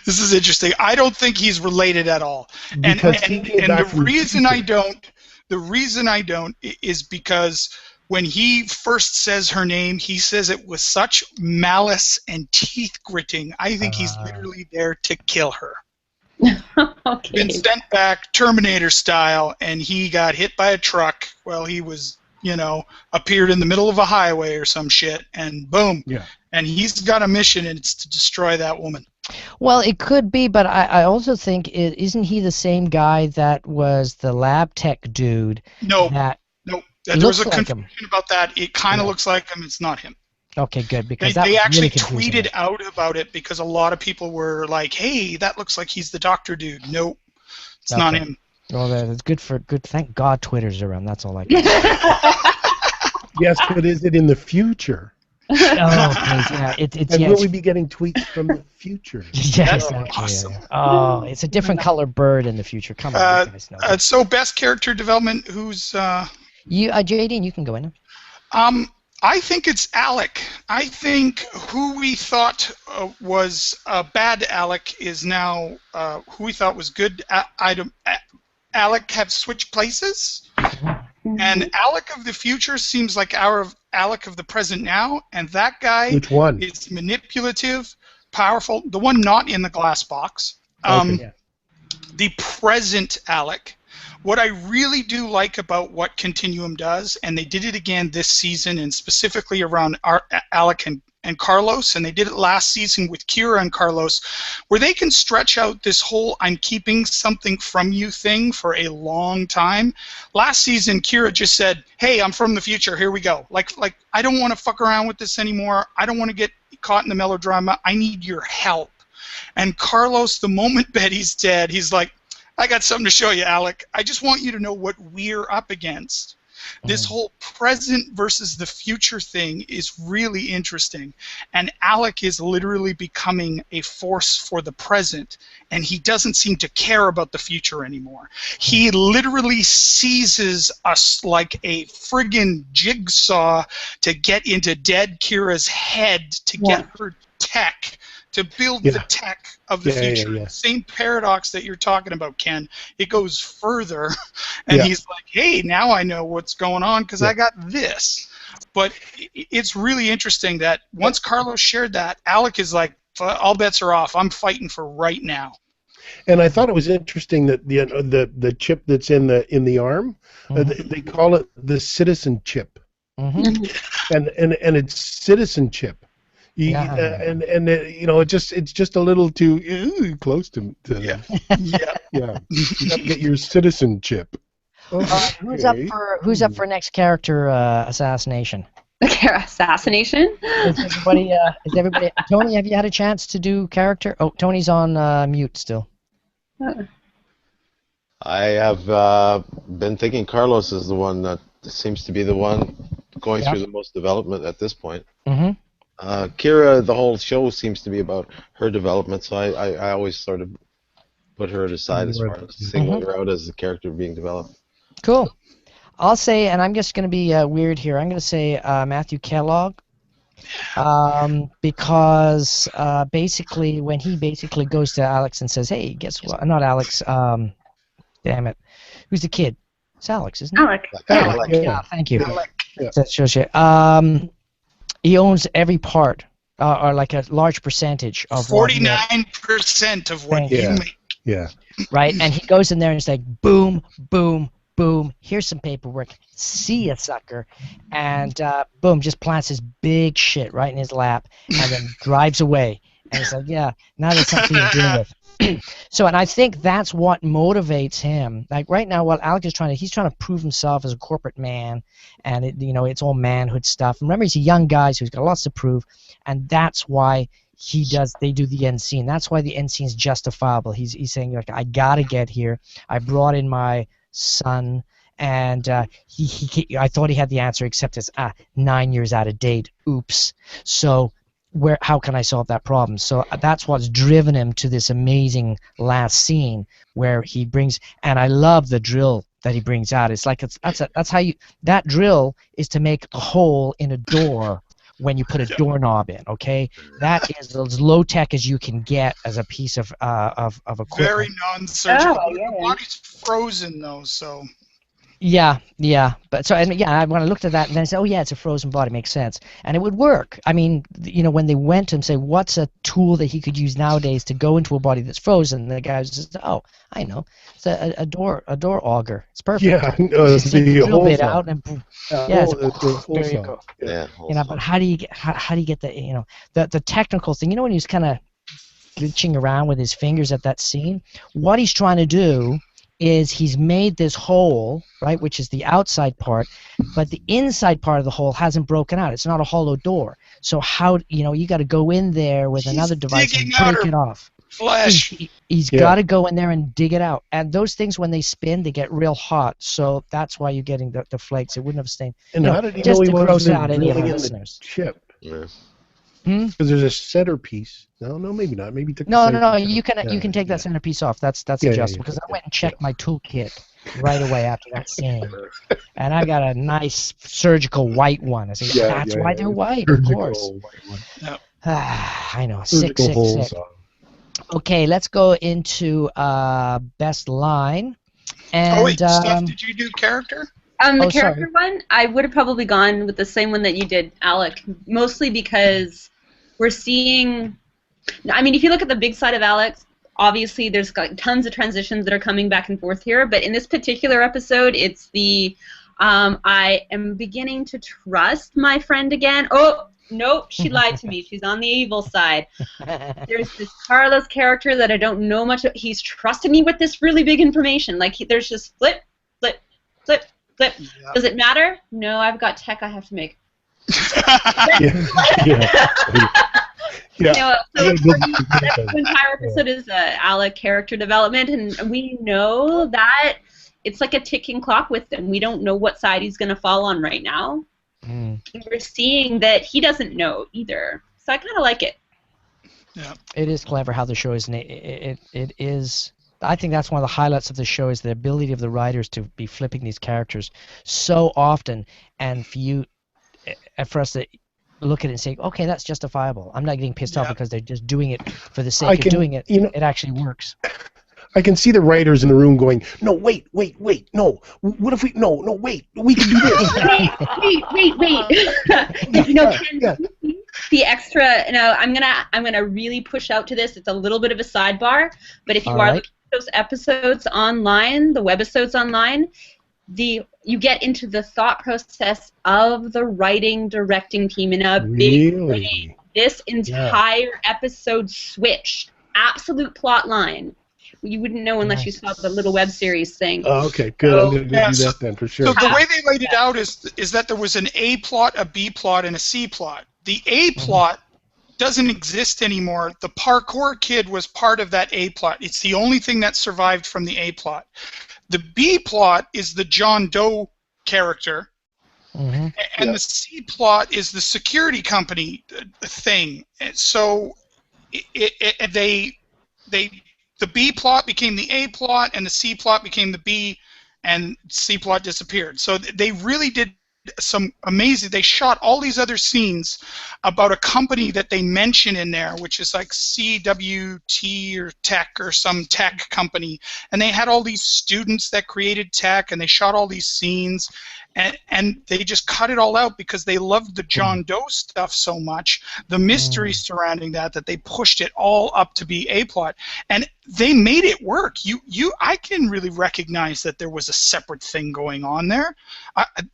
This is interesting. I don't think he's related at all. And the reason I don't is because when he first says her name, he says it with such malice and teeth gritting. I think he's literally there to kill her. Okay. Been sent back Terminator style, and he got hit by a truck while he was, appeared in the middle of a highway or some shit, and boom. Yeah. And he's got a mission, and it's to destroy that woman. Well, it could be, but I also think isn't he the same guy that was the lab tech dude? No. There was a confusion about that. It kind of looks like him. It's not him. Okay, good, because they actually really tweeted out about it because a lot of people were like, "Hey, that looks like he's the doctor dude." Nope, it's not him. Well, that's good. Thank God Twitter's around. That's all I can. Yes, but is it in the future? Oh, yeah. Will we be getting tweets from the future? Yeah, exactly. Awesome. Yeah. Oh, it's a different color bird in the future. Come on, you guys know that. So best character development. Who's you? JD, and you can go in. I think it's Alec. I think who we thought was bad Alec is now who we thought was good Alec have switched places. And Alec of the future seems like our Alec of the present now, and that guy Which one? is manipulative, powerful, the one not in the glass box. The present Alec. What I really do like about what Continuum does, and they did it again this season, and specifically around Alec and Carlos, and they did it last season with Kira and Carlos, where they can stretch out this whole "I'm keeping something from you" thing for a long time. Last season, Kira just said, "Hey, I'm from the future. Here we go." Like I don't want to fuck around with this anymore. I don't want to get caught in the melodrama. I need your help. And Carlos, the moment Betty's dead, he's like, "I got something to show you, Alec. I just want you to know what we're up against." This whole present versus the future thing is really interesting. And Alec is literally becoming a force for the present, and he doesn't seem to care about the future anymore. He literally seizes us like a friggin' jigsaw to get into dead Kira's head to get her tech, to build the tech of the future. The same paradox that you're talking about, Ken. It goes further, and he's like, "Hey, now I know what's going on because I got this." But it's really interesting that once Carlos shared that, Alec is like, "All bets are off. I'm fighting for right now." And I thought it was interesting that the chip that's in the arm, they call it the citizen chip, and it's citizen chip. And it's just a little too close to them. You got to get your citizenship. Who's up for next character assassination? Assassination? Is everybody? Tony, have you had a chance to do character? Oh, Tony's on mute still. I have been thinking Carlos is the one that seems to be the one going through the most development at this point. Kira, the whole show seems to be about her development, so I always sort of put her aside as far as singling her out as the character being developed. Cool. I'll say, and I'm just going to be weird here, I'm going to say Matthew Kellogg, because basically when he basically goes to Alex and says, "Hey, guess what?" Not Alex, damn it. Who's the kid? It's Alex, isn't it? Alec. Yeah, thank you. That shows you. He owns every part, or like a large percentage of 49% of what you make. Yeah. Right, and he goes in there and it's like, boom, boom, boom. Here's some paperwork. See ya, sucker, and boom, just plants his big shit right in his lap, and then drives away. And he's like, yeah, now there's something to deal with. So, and I think that's what motivates him. Like right now, what Alec is he's trying to prove himself as a corporate man, and it's all manhood stuff. And remember, he's a young guy, so he's got lots to prove, and that's why they do the end scene. That's why the end scene is justifiable. He's saying, like, I gotta get here. I brought in my son, and I thought he had the answer, except it's 9 years out of date. Oops. So how can I solve that problem? So that's what's driven him to this amazing last scene where he brings, and I love the drill that he brings out. It's like that drill is to make a hole in a door when you put a doorknob in. Okay, that is as low tech as you can get as a piece of equipment. Very non-surgical. Oh, yeah. The body's frozen though, so. Yeah. But so, and yeah, when I looked at that, and then I said, oh yeah, it's a frozen body, makes sense, and it would work. I mean, when they went and say, what's a tool that he could use nowadays to go into a body that's frozen, the guy was just, oh, I know, it's a door auger. It's perfect. Yeah, Just take the a little hole bit saw. out and there you go. Yeah. But how do you get the technical thing? When he was kind of glitching around with his fingers at that scene, what he's trying to do is he's made this hole, right, which is the outside part, but the inside part of the hole hasn't broken out. It's not a hollow door. So how, you got to go in there with another device and break it off. Flesh. He's got to go in there and dig it out. And those things, when they spin, they get real hot. So that's why you're getting the flakes. It wouldn't have stained. And how did he just know he to gross wasn't out any of our drilling in the listeners. chip? Yeah. Because there's a centerpiece. No, maybe not. Maybe took the No. centerpiece You out. can take that centerpiece off. That's Yeah, adjustable. Because I went and checked my toolkit right away after that scene, and I got a nice surgical white one. I said, that's why they're white, of course. I know. Surgical 666. Okay, let's go into best line. And Oh wait, Steph, did you do character? The character one, I would have probably gone with the same one that you did, Alec, mostly because we're seeing, I mean, if you look at the big side of Alex, obviously there's got tons of transitions that are coming back and forth here, but in this particular episode, it's the, I am beginning to trust my friend again. Oh, nope, she lied to me. She's on the evil side. There's this Carlos character that I don't know much of. He's trusted me with this really big information. Like, there's just flip. Yep. Does it matter? No, I've got tech I have to make. Yeah. So the entire episode is Alec character development, and we know that it's like a ticking clock with him. We don't know what side he's going to fall on right now. And we're seeing that he doesn't know either. So I kind of like it. Yeah. It is clever how the show is. It is. I think that's one of the highlights of the show is the ability of the writers to be flipping these characters so often, and for us to look at it and say, okay, that's justifiable. I'm not getting pissed off because they're just doing it for the sake of doing it. It actually works. I can see the writers in the room going, no, wait, no. What if wait, we can do this. wait. The extra, I'm gonna really push out to this. It's a little bit of a sidebar, but if you are looking at those episodes online, the webisodes online, you get into the thought process of the writing, directing team in a big way. This entire episode switched. Absolute plot line. You wouldn't know unless you saw the little web series thing. Oh, okay, good. I'm going to do that then for sure. So the way they laid it out is that there was an A plot, a B plot, and a C plot. The A plot doesn't exist anymore. The parkour kid was part of that A plot. It's the only thing that survived from the A plot. The B plot is the John Doe character, and the C plot is the security company thing. So the B plot became the A plot, and the C plot became the B, and C plot disappeared. So they really did some amazing. They shot all these other scenes about a company that they mention in there, which is like CWT or Tech or some tech company, and they had all these students that created tech, and they shot all these scenes, and they just cut it all out because they loved the John Doe stuff so much, the mystery surrounding that they pushed it all up to be a plot, and they made it work. I can really recognize that there was a separate thing going on there.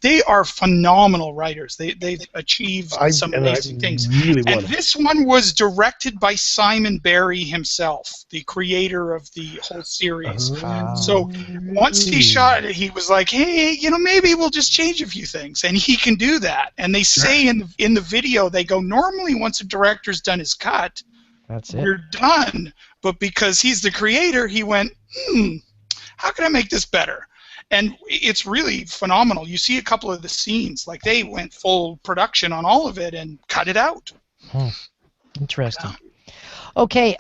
They are phenomenal writers. They've achieved some amazing things. And this one was directed by Simon Barry himself, the creator of the whole series. So once he shot it, he was like, hey, maybe we'll just change a few things, and he can do that. And they say in the video, they go, normally once a director's done his cut, that's it. We're done. But because he's the creator, he went, how can I make this better? And it's really phenomenal. You see a couple of the scenes, like they went full production on all of it and cut it out. Interesting. Yeah. Okay,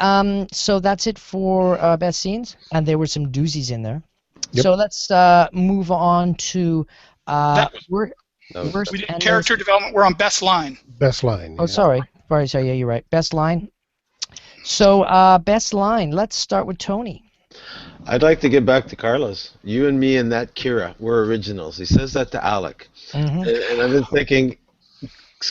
so that's it for best scenes, and there were some doozies in there. Yep. So let's move on to we did character development. We're on best line. Best line. Oh, sorry. Yeah, you're right. Best line. So, best line. Let's start with Tony. I'd like to get back to Carlos. You and me and that Kira, we're originals. He says that to Alec. And I've been thinking,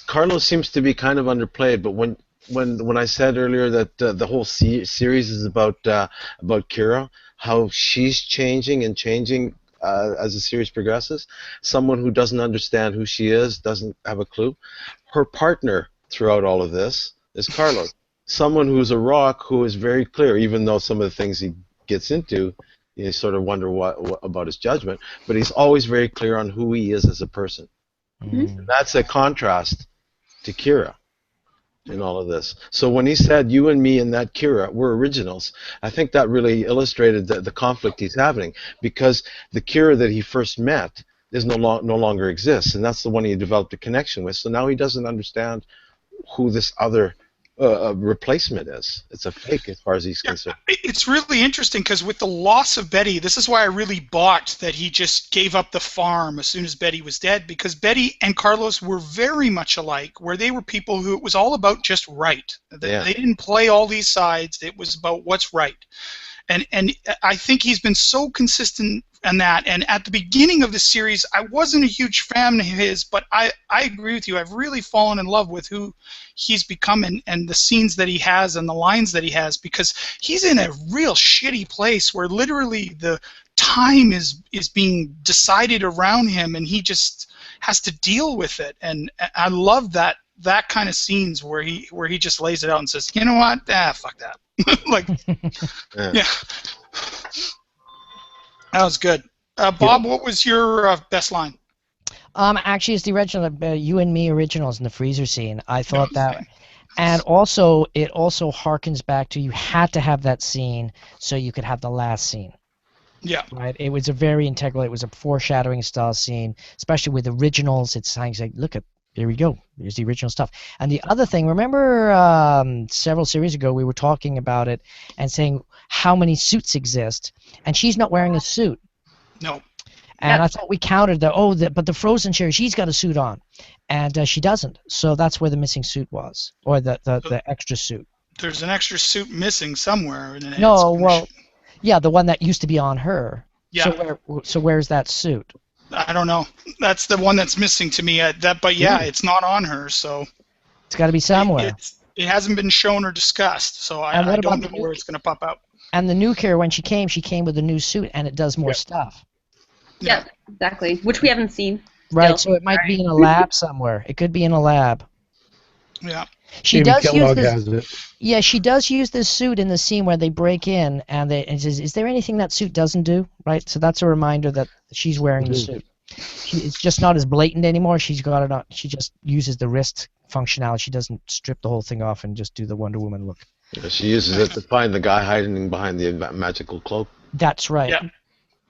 Carlos seems to be kind of underplayed, but when I said earlier that the whole series is about Kira, how she's changing as the series progresses, someone who doesn't understand who she is, doesn't have a clue. Her partner throughout all of this is Carlos. Someone who's a rock, who is very clear, even though some of the things he gets into, you sort of wonder what about his judgment, but he's always very clear on who he is as a person. And that's a contrast to Kira in all of this. So when he said, you and me and that Kira, we're originals, I think that really illustrated the conflict he's having, because the Kira that he first met is no longer exists, and that's the one he developed a connection with, so now he doesn't understand who this other replacement is. It's a fake as far as he's concerned. It's really interesting because with the loss of Betty, this is why I really bought that he just gave up the farm as soon as Betty was dead, because Betty and Carlos were very much alike, where they were people who it was all about just right. They didn't play all these sides. It was about what's right. And I think he's been so consistent in that. And at the beginning of the series, I wasn't a huge fan of his, but I agree with you. I've really fallen in love with who he's become and the scenes that he has and the lines that he has, because he's in a real shitty place where literally the time is being decided around him, and he just has to deal with it. And I love that kind of scenes where he just lays it out and says, you know what, fuck that. Like, yeah. That was good. Bob, what was your best line? Actually, it's the original, you and me originals in the freezer scene. I thought that, and also it also harkens back to you had to have that scene so you could have the last scene. Yeah. Right. It was a very integral. It was a foreshadowing style scene, especially with originals. It's like, look at. There we go. There's the original stuff. And the other thing, remember several series ago we were talking about it and saying how many suits exist, and she's not wearing a suit. No. And I thought we counted that. But the Frozen Cherry, she's got a suit on, and she doesn't. So that's where the missing suit was, or the extra suit. There's an extra suit missing somewhere. Yeah, the one that used to be on her. Yeah. So where's that suit? I don't know. That's the one that's missing to me. But it's not on her, so it's got to be somewhere. It hasn't been shown or discussed, so I don't know where it's going to pop out. And the new Kira, when she came with a new suit, and it does more stuff. Yeah, exactly. Which we haven't seen. Right, so it might be in a lab somewhere. It could be in a lab. Yeah. She does use this. Yeah, she does use this suit in the scene where they break in, and says, "Is there anything that suit doesn't do?" Right. So that's a reminder that she's wearing the suit. It's just not as blatant anymore. She's got it on. She just uses the wrist functionality. She doesn't strip the whole thing off and just do the Wonder Woman look. Yeah, she uses it to find the guy hiding behind the magical cloak. That's right. Yeah.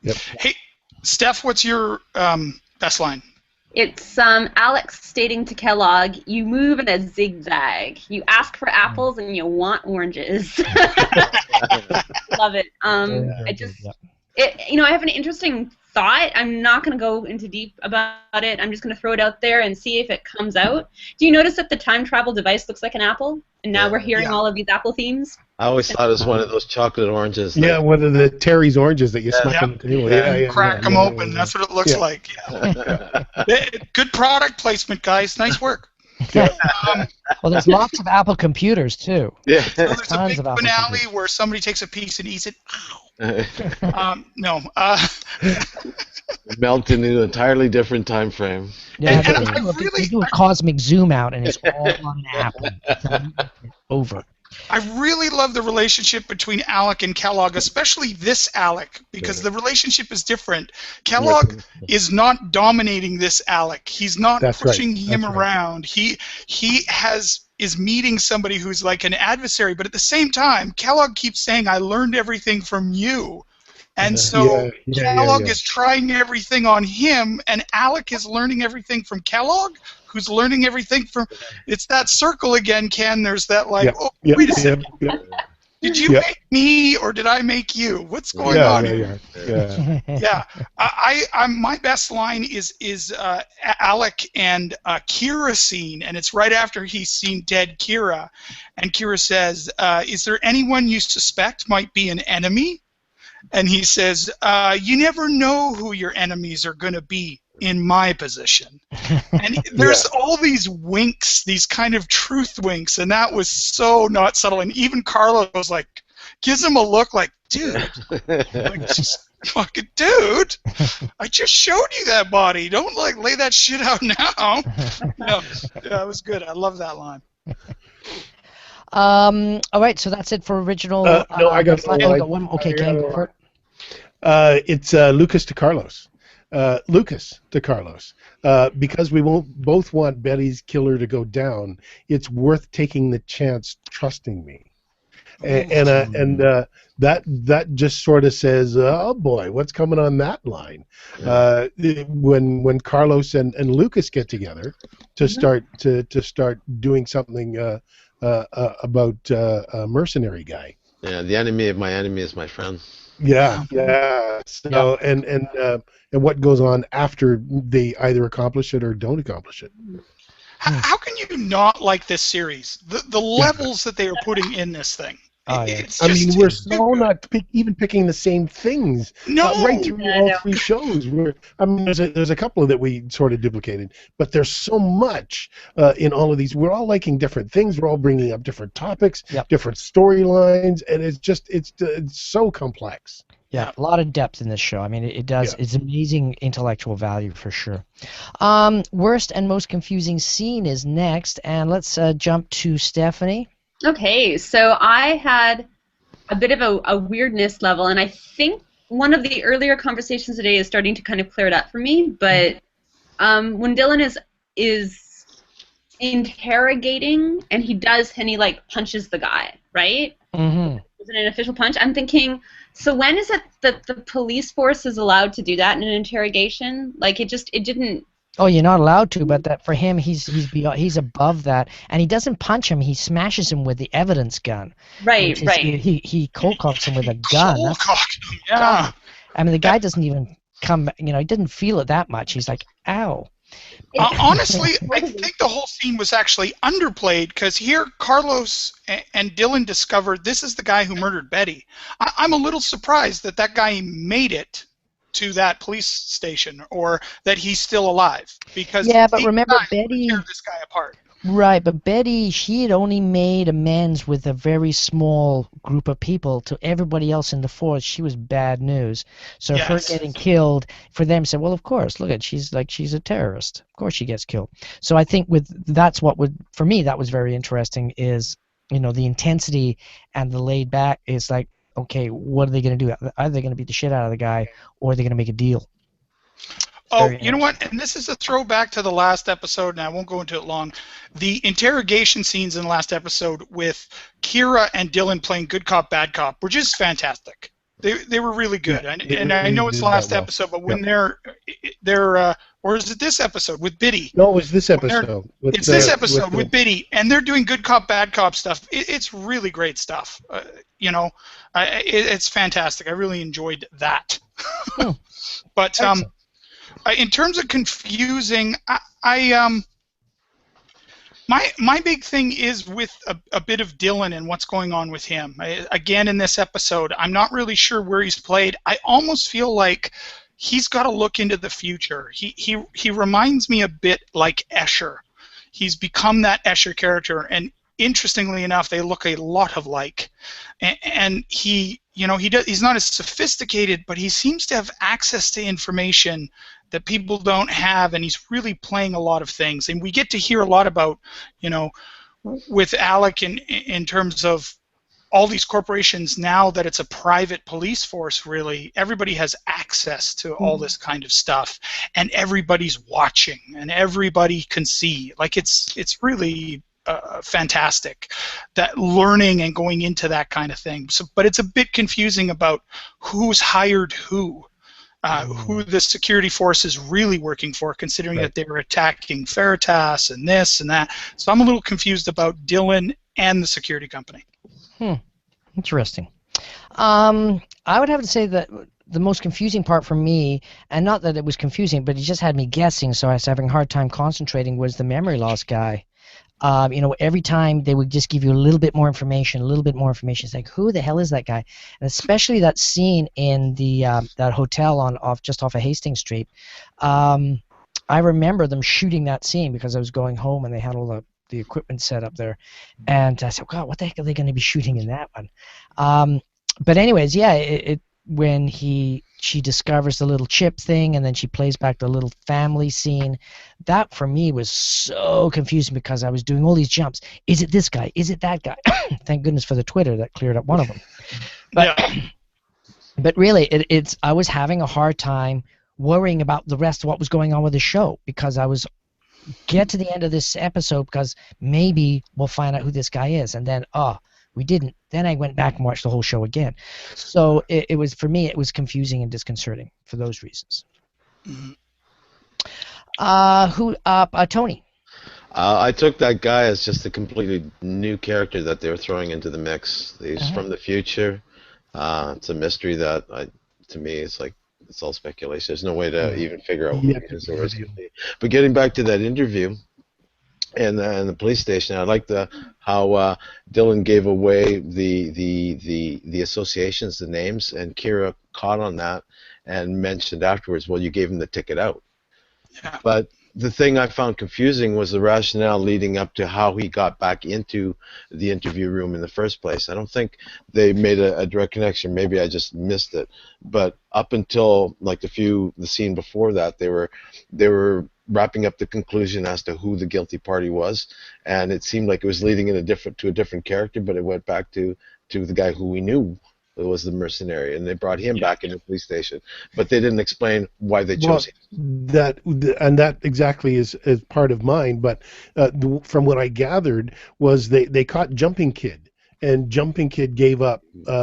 Yep. Hey, Steph, what's your best line? It's Alex stating to Kellogg, you move in a zigzag. You ask for apples and you want oranges. Love it. I have an interesting thought. I'm not going to go into deep about it. I'm just going to throw it out there and see if it comes out. Do you notice that the time travel device looks like an apple? And now we're hearing all of these Apple themes? I always thought it was one of those chocolate oranges. Yeah, one of the Terry's oranges that you Yeah. smack Yep. on the table. Yeah. Yeah, Crack them open. yeah. That's what it looks Yeah. like. Yeah. Good product placement, guys. Nice work. Well, there's lots of Apple computers too. Yeah. So there's a Tons big of Apple finale computers. where somebody takes a piece and eats it. No. Melt into an entirely different time frame. Yeah, And they do a cosmic zoom out, and it's all on an apple. Over. I really love the relationship between Alec and Kellogg, especially this Alec, because the relationship is different. Kellogg is not dominating this Alec. He's not pushing him around. He is meeting somebody who's like an adversary, but at the same time, Kellogg keeps saying, "I learned everything from you." And so Kellogg is trying everything on him, and Alec is learning everything from Kellogg, who's learning everything from... It's that circle again, Ken. There's that like, wait a second. Did you make me, or did I make you? What's going on here? Yeah. My best line is Alec and Kira scene, and it's right after he's seen dead Kira. And Kira says, is there anyone you suspect might be an enemy? And he says, you never know who your enemies are going to be in my position. And there's all these winks, these kind of truth winks, and that was so not subtle. And even Carlos was like, gives him a look like, dude, like, just fucking dude, I just showed you that body. Don't like lay that shit out now. Yeah, it was good. I love that line. All right, so that's it for original. No, I got one. Okay, Ken, go for it. It's Lucas to Carlos. Lucas to Carlos. Because we both want Betty's killer to go down, it's worth taking the chance trusting me. And that just sort of says, oh boy, what's coming on that line? When Carlos and Lucas get together to start doing something about a mercenary guy. Yeah, the enemy of my enemy is my friend. Yeah. So and what goes on after they either accomplish it or don't accomplish it. How can you not like this series? The levels that they are putting in this thing. We're so not even picking the same things. Right through all three shows. There's a couple that we sort of duplicated, but there's so much in all of these. We're all liking different things. We're all bringing up different topics, different storylines, and it's so complex. Yeah, a lot of depth in this show. I mean, it does. It's amazing intellectual value for sure. Worst and most confusing scene is next, and let's jump to Stephanie. Okay, so I had a bit of a weirdness level, and I think one of the earlier conversations today is starting to kind of clear it up for me. But when Dylan is interrogating, and he like punches the guy, right? Mm-hmm. Is it an official punch? I'm thinking, so when is it that the police force is allowed to do that in an interrogation? Like it didn't. Oh, you're not allowed to, but that for him, he's above that, and he doesn't punch him. He smashes him with the evidence gun. Right. He cold cocks him with a gun. Yeah. I mean, the guy doesn't even come. He didn't feel it that much. He's like, ow. Honestly, I think the whole scene was actually underplayed because here Carlos and Dylan discovered this is the guy who murdered Betty. I'm a little surprised that guy made it to that police station, or that he's still alive, because but remember Betty tear this guy apart. Right, but Betty, she had only made amends with a very small group of people. To everybody else in the force, she was bad news. So her getting killed, for them said, well, of course, look at she's a terrorist. Of course she gets killed. So I think for me that was very interesting is the intensity and the laid back is like, okay, what are they going to do? Are they going to beat the shit out of the guy, or are they going to make a deal? Oh, you know what? And this is a throwback to the last episode, and I won't go into it long. The interrogation scenes in the last episode with Kira and Dylan playing good cop, bad cop were just fantastic. They were really good. And I know it's the last episode, but when they're or is it this episode with Biddy? No, it was this episode. It's this episode with Biddy, and they're doing good cop, bad cop stuff. It's really great stuff. It's fantastic. I really enjoyed that. But in terms of confusing, My big thing is with a bit of Dylan and what's going on with him. Again, in this episode, I'm not really sure where he's played. I almost feel like he's got to look into the future. He reminds me a bit like Escher. He's become that Escher character, and interestingly enough, they look a lot alike. And he, he's not as sophisticated, but he seems to have access to information that people don't have, and he's really playing a lot of things. And we get to hear a lot about, with Alec in terms of all these corporations now that it's a private police force, really, everybody has access to all this kind of stuff, and everybody's watching, and everybody can see. Like, it's really fantastic, that learning and going into that kind of thing. So, but it's a bit confusing about who's hired who the security force is really working for, considering that they were attacking Veritas and this and that. So I'm a little confused about Dylan and the security company. Interesting. I would have to say that the most confusing part for me, and not that it was confusing, but it just had me guessing, so I was having a hard time concentrating, was the memory loss guy. Every time they would just give you a little bit more information. It's like, who the hell is that guy? And especially that scene in the that hotel just off of Hastings Street. I remember them shooting that scene because I was going home and they had all the equipment set up there, and I said, God, what the heck are they going to be shooting in that one? But anyways, yeah, when she discovers the little chip thing, and then she plays back the little family scene, that for me was so confusing because I was doing all these jumps. Is it this guy? Is it that guy? Thank goodness for the Twitter that cleared up one of them. But but really, I was having a hard time worrying about the rest of what was going on with the show, because I was get to the end of this episode because maybe we'll find out who this guy is, and then we didn't. Then I went back and watched the whole show again. So it was, for me, it was confusing and disconcerting for those reasons. Tony? I took that guy as just a completely new character that they were throwing into the mix. He's from the future. It's a mystery that, to me, it's like, it's all speculation. There's no way to even figure out what it is. But getting back to that interview in the police station, I like how Dylan gave away the associations, the names, and Kira caught on that and mentioned afterwards, well, you gave him the ticket out. Yeah. But the thing I found confusing was the rationale leading up to how he got back into the interview room in the first place. I don't think they made a direct connection. Maybe I just missed it. But up until like the scene before that, they were wrapping up the conclusion as to who the guilty party was, and it seemed like it was leading in to a different character, but it went back to the guy who we knew was the mercenary, and they brought him back in the police station, but they didn't explain why they chose him. That exactly is part of mine, but from what I gathered was they caught Jumping Kid, and Jumping Kid gave up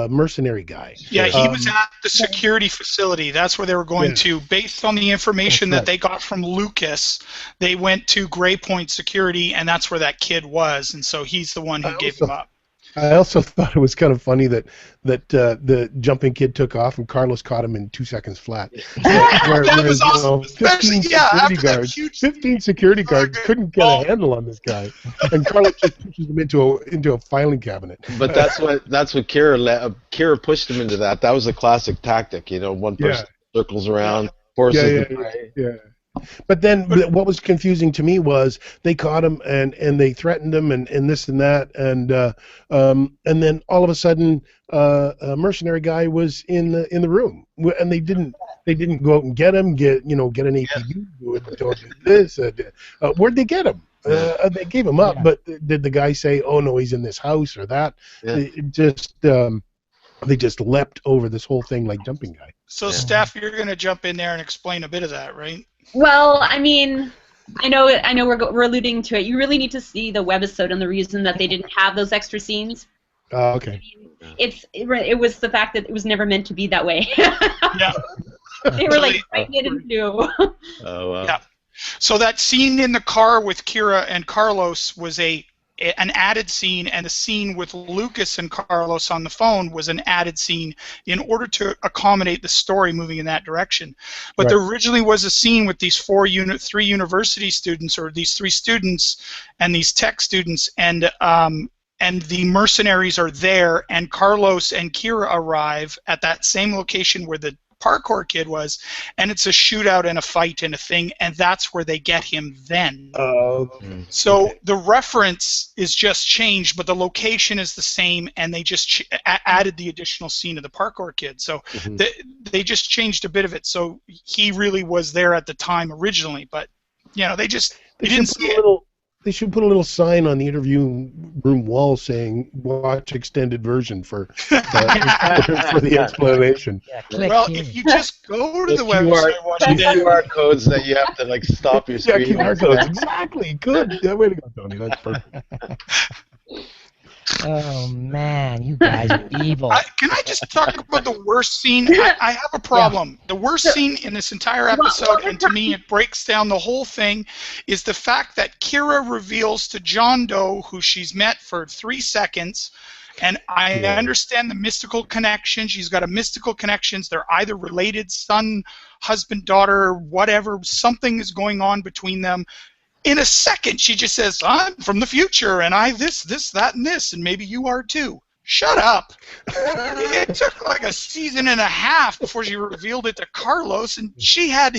mercenary guy. Yeah, he was at the security facility. That's where they were going to. Based on the information that they got from Lucas, they went to Grey Point Security, and that's where that kid was, and so he's the one who gave him up. I also thought it was kind of funny that the Jumping Kid took off and Carlos caught him in 2 seconds flat. That was awesome. 15 security guards couldn't get a handle on this guy, and Carlos just pushes him into a filing cabinet. But that's what Kira pushed him into that. That was a classic tactic, one person circles around, forces the prey. Yeah. But then what was confusing to me was they caught him and they threatened him and this and that, and then all of a sudden a mercenary guy was in the room, and they didn't go out and get him, get an APB, do this. Where'd they get him? They gave him up, but did the guy say, "Oh no, he's in this house" or that? They just leapt over this whole thing like Jumping Guy. So, Steph, you're going to jump in there and explain a bit of that, right? Well, I mean, I know we're alluding to it. You really need to see the webisode, and the reason that they didn't have those extra scenes. Oh, okay. I mean, it was the fact that it was never meant to be that way. Yeah. They were like writing it into. Oh wow. Yeah. So that scene in the car with Kira and Carlos was a an added scene, and the scene with Lucas and Carlos on the phone was an added scene in order to accommodate the story moving in that direction. But there originally was a scene with these three university students, or these three students and these tech students, and the mercenaries are there, and Carlos and Kira arrive at that same location where the parkour kid was, and it's a shootout and a fight and a thing, and that's where they get him then. So the reference is just changed, but the location is the same, and they just added the additional scene of the parkour kid. So they just changed a bit of it. So he really was there at the time originally, but you know, they didn't see it. They should put a little sign on the interview room wall saying "Watch extended version" for the explanation. Yeah, well, if you just go to the website, QR codes that you have to like stop your screen. QR codes, exactly. Good. Yeah, way to go, Tony. That's perfect. Oh man, you guys are evil. Can I just talk about the worst scene? I have a problem. The worst scene in this entire episode, and to me it breaks down the whole thing, is the fact that Kira reveals to John Doe, who she's met for 3 seconds, and I understand the mystical connection. She's got a mystical connections. They're either related, son, husband, daughter, whatever. Something is going on between them. In a second, she just says, "I'm from the future, and I this, that, and this, and maybe you are too." Shut up. It took like a season and a half before she revealed it to Carlos, and he had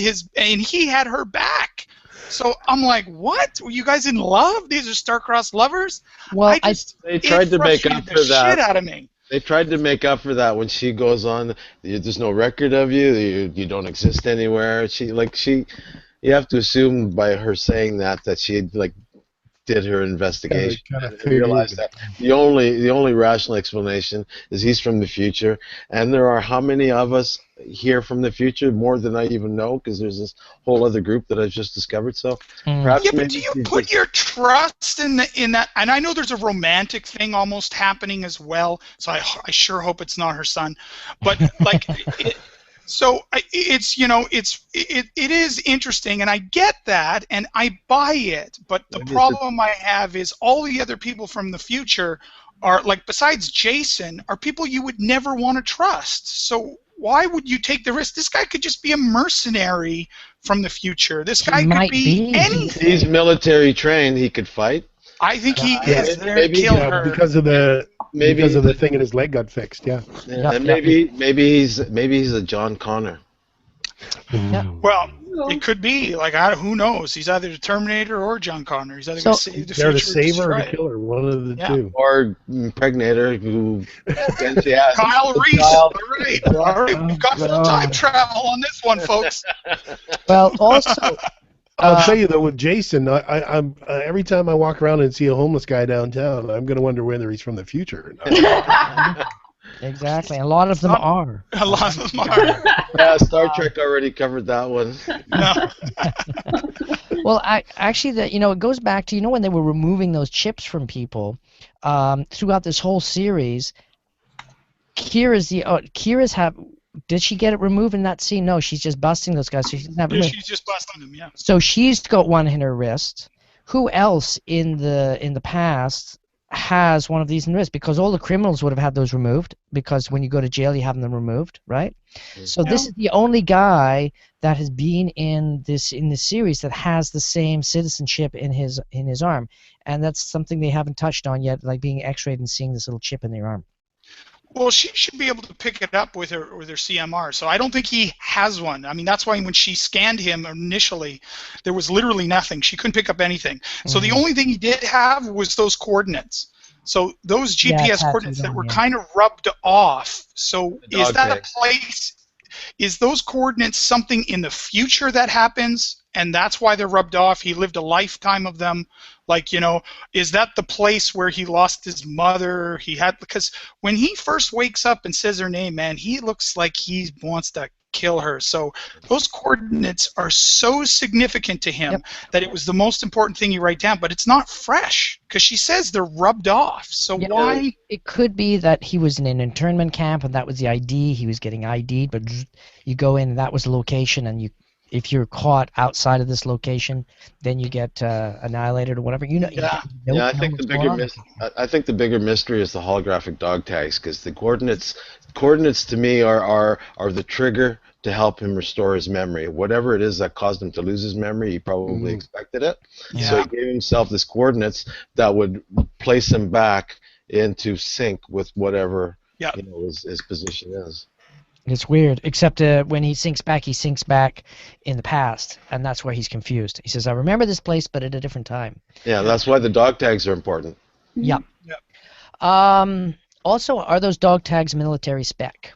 her back. So I'm like, what? Were you guys in love? These are star-crossed lovers? Well, they tried to make up for that. Shit out of me. They tried to make up for that when she goes on. There's no record of you. You don't exist anywhere. You have to assume by her saying that she did her investigation and realized that the only rational explanation is he's from the future, and there are how many of us here from the future? More than I even know, because there's this whole other group that I've just discovered. So perhaps but do you put your trust in that? And I know there's a romantic thing almost happening as well. So I sure hope it's not her son, but like. So it is interesting, and I get that, and I buy it. But the problem I have is all the other people from the future are, like, besides Jason, are people you would never want to trust. So why would you take the risk? This guy could just be a mercenary from the future. This guy could be anything. He's military trained. He could fight. I think he is there to kill her because of the thing in his leg got fixed. And maybe he's a John Connor. Well, it could be. Like, who knows? He's either the Terminator or John Connor. He's either going to save the future. They're the saver or the killer, one of the two. Or impregnator, who potentially has. Kyle Reese. All right. We've got full time travel on this one, folks. Well, also. I'll tell you though, with Jason, I'm every time I walk around and see a homeless guy downtown, I'm going to wonder whether he's from the future. Exactly, a lot of them are. A lot of them are. Yeah, Star Trek already covered that one. Well, actually, it goes back to when they were removing those chips from people throughout this whole series. Did she get it removed in that scene? No, she's just busting those guys. So she doesn't have it. She's just busting them, yeah. So she's got one in her wrist. Who else in the past has one of these in the wrist? Because all the criminals would have had those removed, because when you go to jail, you have them removed, right? So this is the only guy that has been in this series that has the same citizenship in his arm, and that's something they haven't touched on yet, like being X-rayed and seeing this little chip in their arm. Well, she should be able to pick it up with her CMR. So I don't think he has one. I mean, that's why when she scanned him initially, there was literally nothing. She couldn't pick up anything. So the only thing he did have was those coordinates. So those GPS coordinates that were kind of rubbed off. So is that a place? Is those coordinates something in the future that happens, and that's why they're rubbed off? He lived a lifetime of them. Like, is that the place where he lost his mother? Because when he first wakes up and says her name, man, he looks like he wants to kill her. So those coordinates are so significant to him that it was the most important thing you write down. But it's not fresh, because she says they're rubbed off. So why? It could be that he was in an internment camp and that was the ID. He was getting ID'd, but you go in and that was the location, and if you're caught outside of this location, then you get annihilated or whatever. You know, Yeah. you Yeah, I don't know think what's going on. I think the bigger mystery is the holographic dog tags, because the coordinates to me are the trigger to help him restore his memory. Whatever it is that caused him to lose his memory, he probably expected it. Yeah. So he gave himself these coordinates that would place him back into sync with whatever Yeah. his position is. It's weird, except when he sinks back in the past, and that's where he's confused. He says, "I remember this place, but at a different time." Yeah, that's why the dog tags are important. Yeah. Yeah. Also, are those dog tags military spec?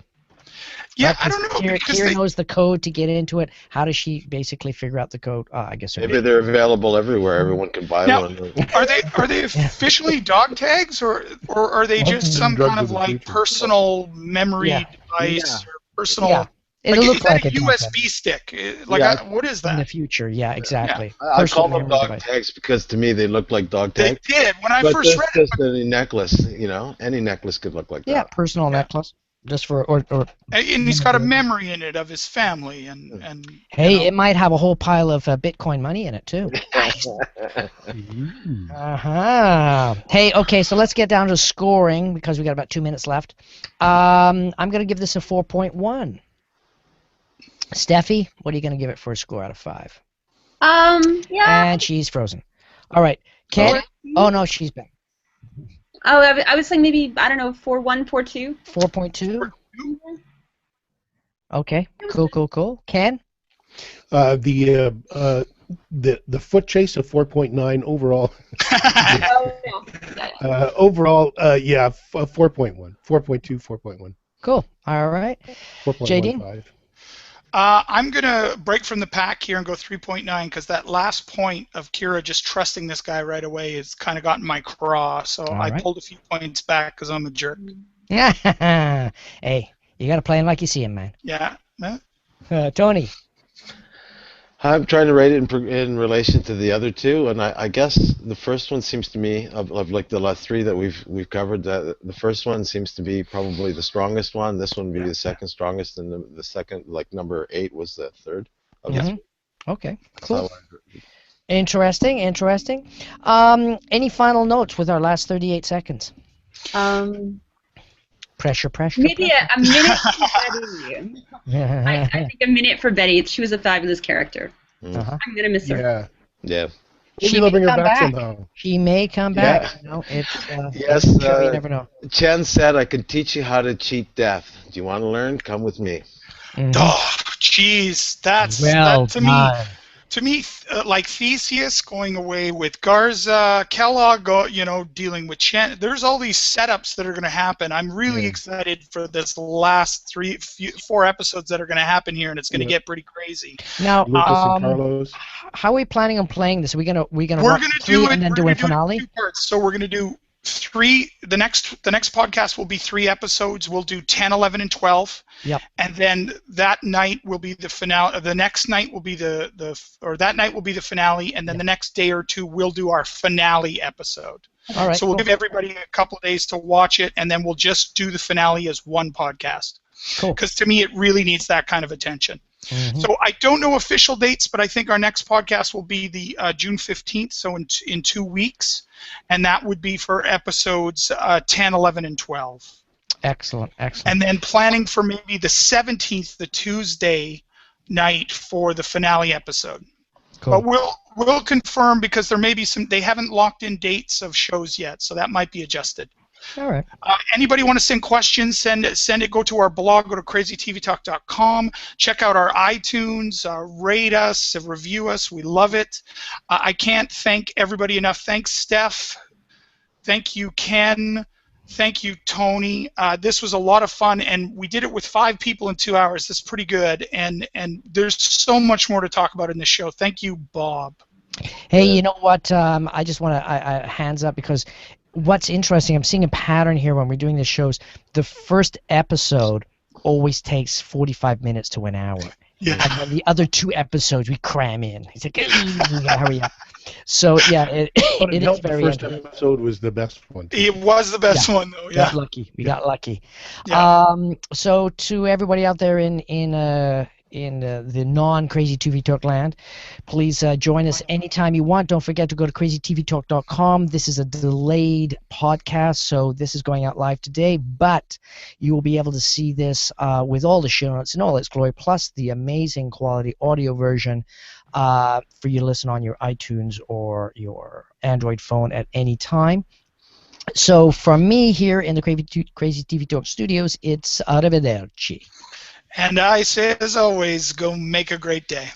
Yeah, Right, I don't know, because Kira they, knows the code to get into it. How does she basically figure out the code? I guess her Maybe they're available everywhere. Everyone can buy Now, one. are they officially dog tags, or are they just some Drugs kind of of the like future. personal memory Yeah. device or personal? Yeah, it'll Like, look is that like a a dog USB tag stick? Like, Yeah. what is in the that? future. Yeah, exactly. I Personal call them memory dog device. tags because to me they look like dog They tags. did when I But first that's read it. just any necklace, any necklace could look like Yeah, that. personal Yeah. necklace, just for or. And he's got a memory in it of his family, and Hey, it might have a whole pile of Bitcoin money in it too. Ooh. Hey, okay, so let's get down to scoring because we got about 2 minutes left. I'm gonna give this a 4.1. Steffi, what are you gonna give it for a score out of 5? Yeah. And she's frozen. All right, Ken. Oh no, she's back. Oh, I was saying maybe, I don't know, 4.1, 4.2. 4.2. Okay, cool. Ken. The foot chase of 4.9 overall. Overall, 4.1, 4.2, 4.1, Cool. All right. 4.15. I'm gonna break from the pack here and go 3.9 because that last point of Kira just trusting this guy right away has kind of gotten my craw. So I right. pulled a few points back because I'm a jerk. Hey, you gotta play him like you see him, man. Yeah. Tony. I'm trying to rate it in relation to the other two, and I guess the first one seems to me of like the last three that we've covered. The first one seems to be probably the strongest one. This one would be the second strongest, and the second, like number 8, was the third. Okay, cool. Interesting. Any final notes with our last 38 seconds? Pressure. Maybe a minute for Betty. I think a minute for Betty. She was a fabulous character. Uh-huh. I'm gonna miss her. Yeah. Maybe they'll bring her come back back. somehow. She may come back. Yeah. You know, it's Yes. you never know. Chen said, "I can teach you how to cheat death. Do you want to learn? Come with me." Oh, jeez, that's Well that, to me, like Theseus going away with Garza, Kellogg, dealing with Chen. There's all these setups that are going to happen. I'm really excited for this last 4 episodes that are going to happen here, and it's going to get pretty crazy. Now, Lucas and Carlos. how are we planning on playing this? We're gonna We're watch going to 3 do it and then we're do gonna a do it in finale. 2 parts. So we're going to do 3. The next podcast will be 3 episodes. We'll do 10, 11, and 12. Yep. And then that night will be the finale. The next night will be that night will be the finale, and then the next day or 2 we'll do our finale episode. All right. So we'll give everybody a couple of days to watch it, and then we'll just do the finale as one podcast. Cool. Because to me, it really needs that kind of attention. Mhm. So I don't know official dates, but I think our next podcast will be the June 15th, so in 2 weeks, and that would be for episodes 10, 11, and 12. Excellent. And then planning for maybe the 17th, the Tuesday night for the finale episode. Cool. But we'll confirm because there may be they haven't locked in dates of shows yet, so that might be adjusted. All right. Anybody want to send questions, send it. Go to our blog, go to crazytvtalk.com. Check out our iTunes, rate us, review us. We love it. I can't thank everybody enough. Thanks, Steph. Thank you, Ken. Thank you, Tony. This was a lot of fun, and we did it with 5 people in 2 hours. That's pretty good, and there's so much more to talk about in this show. Thank you, Bob. Hey, you know what? I just want to hands up because what's interesting, I'm seeing a pattern here when we're doing the shows. The first episode always takes 45 minutes to an hour. Yeah. And then the other 2 episodes we cram in. It's like, you gotta hurry up. So, yeah, it is very The first interesting. episode was the best one. It was the best one, though. Yeah. We got lucky. Yeah. So to everybody out there in the non-Crazy TV Talk land. Please join us anytime you want. Don't forget to go to crazytvtalk.com. This is a delayed podcast, so this is going out live today, but you will be able to see this with all the show notes in all its glory, plus the amazing quality audio version for you to listen on your iTunes or your Android phone at any time. So from me here in the Crazy TV Talk studios, it's arrivederci. And I say, as always, go make a great day.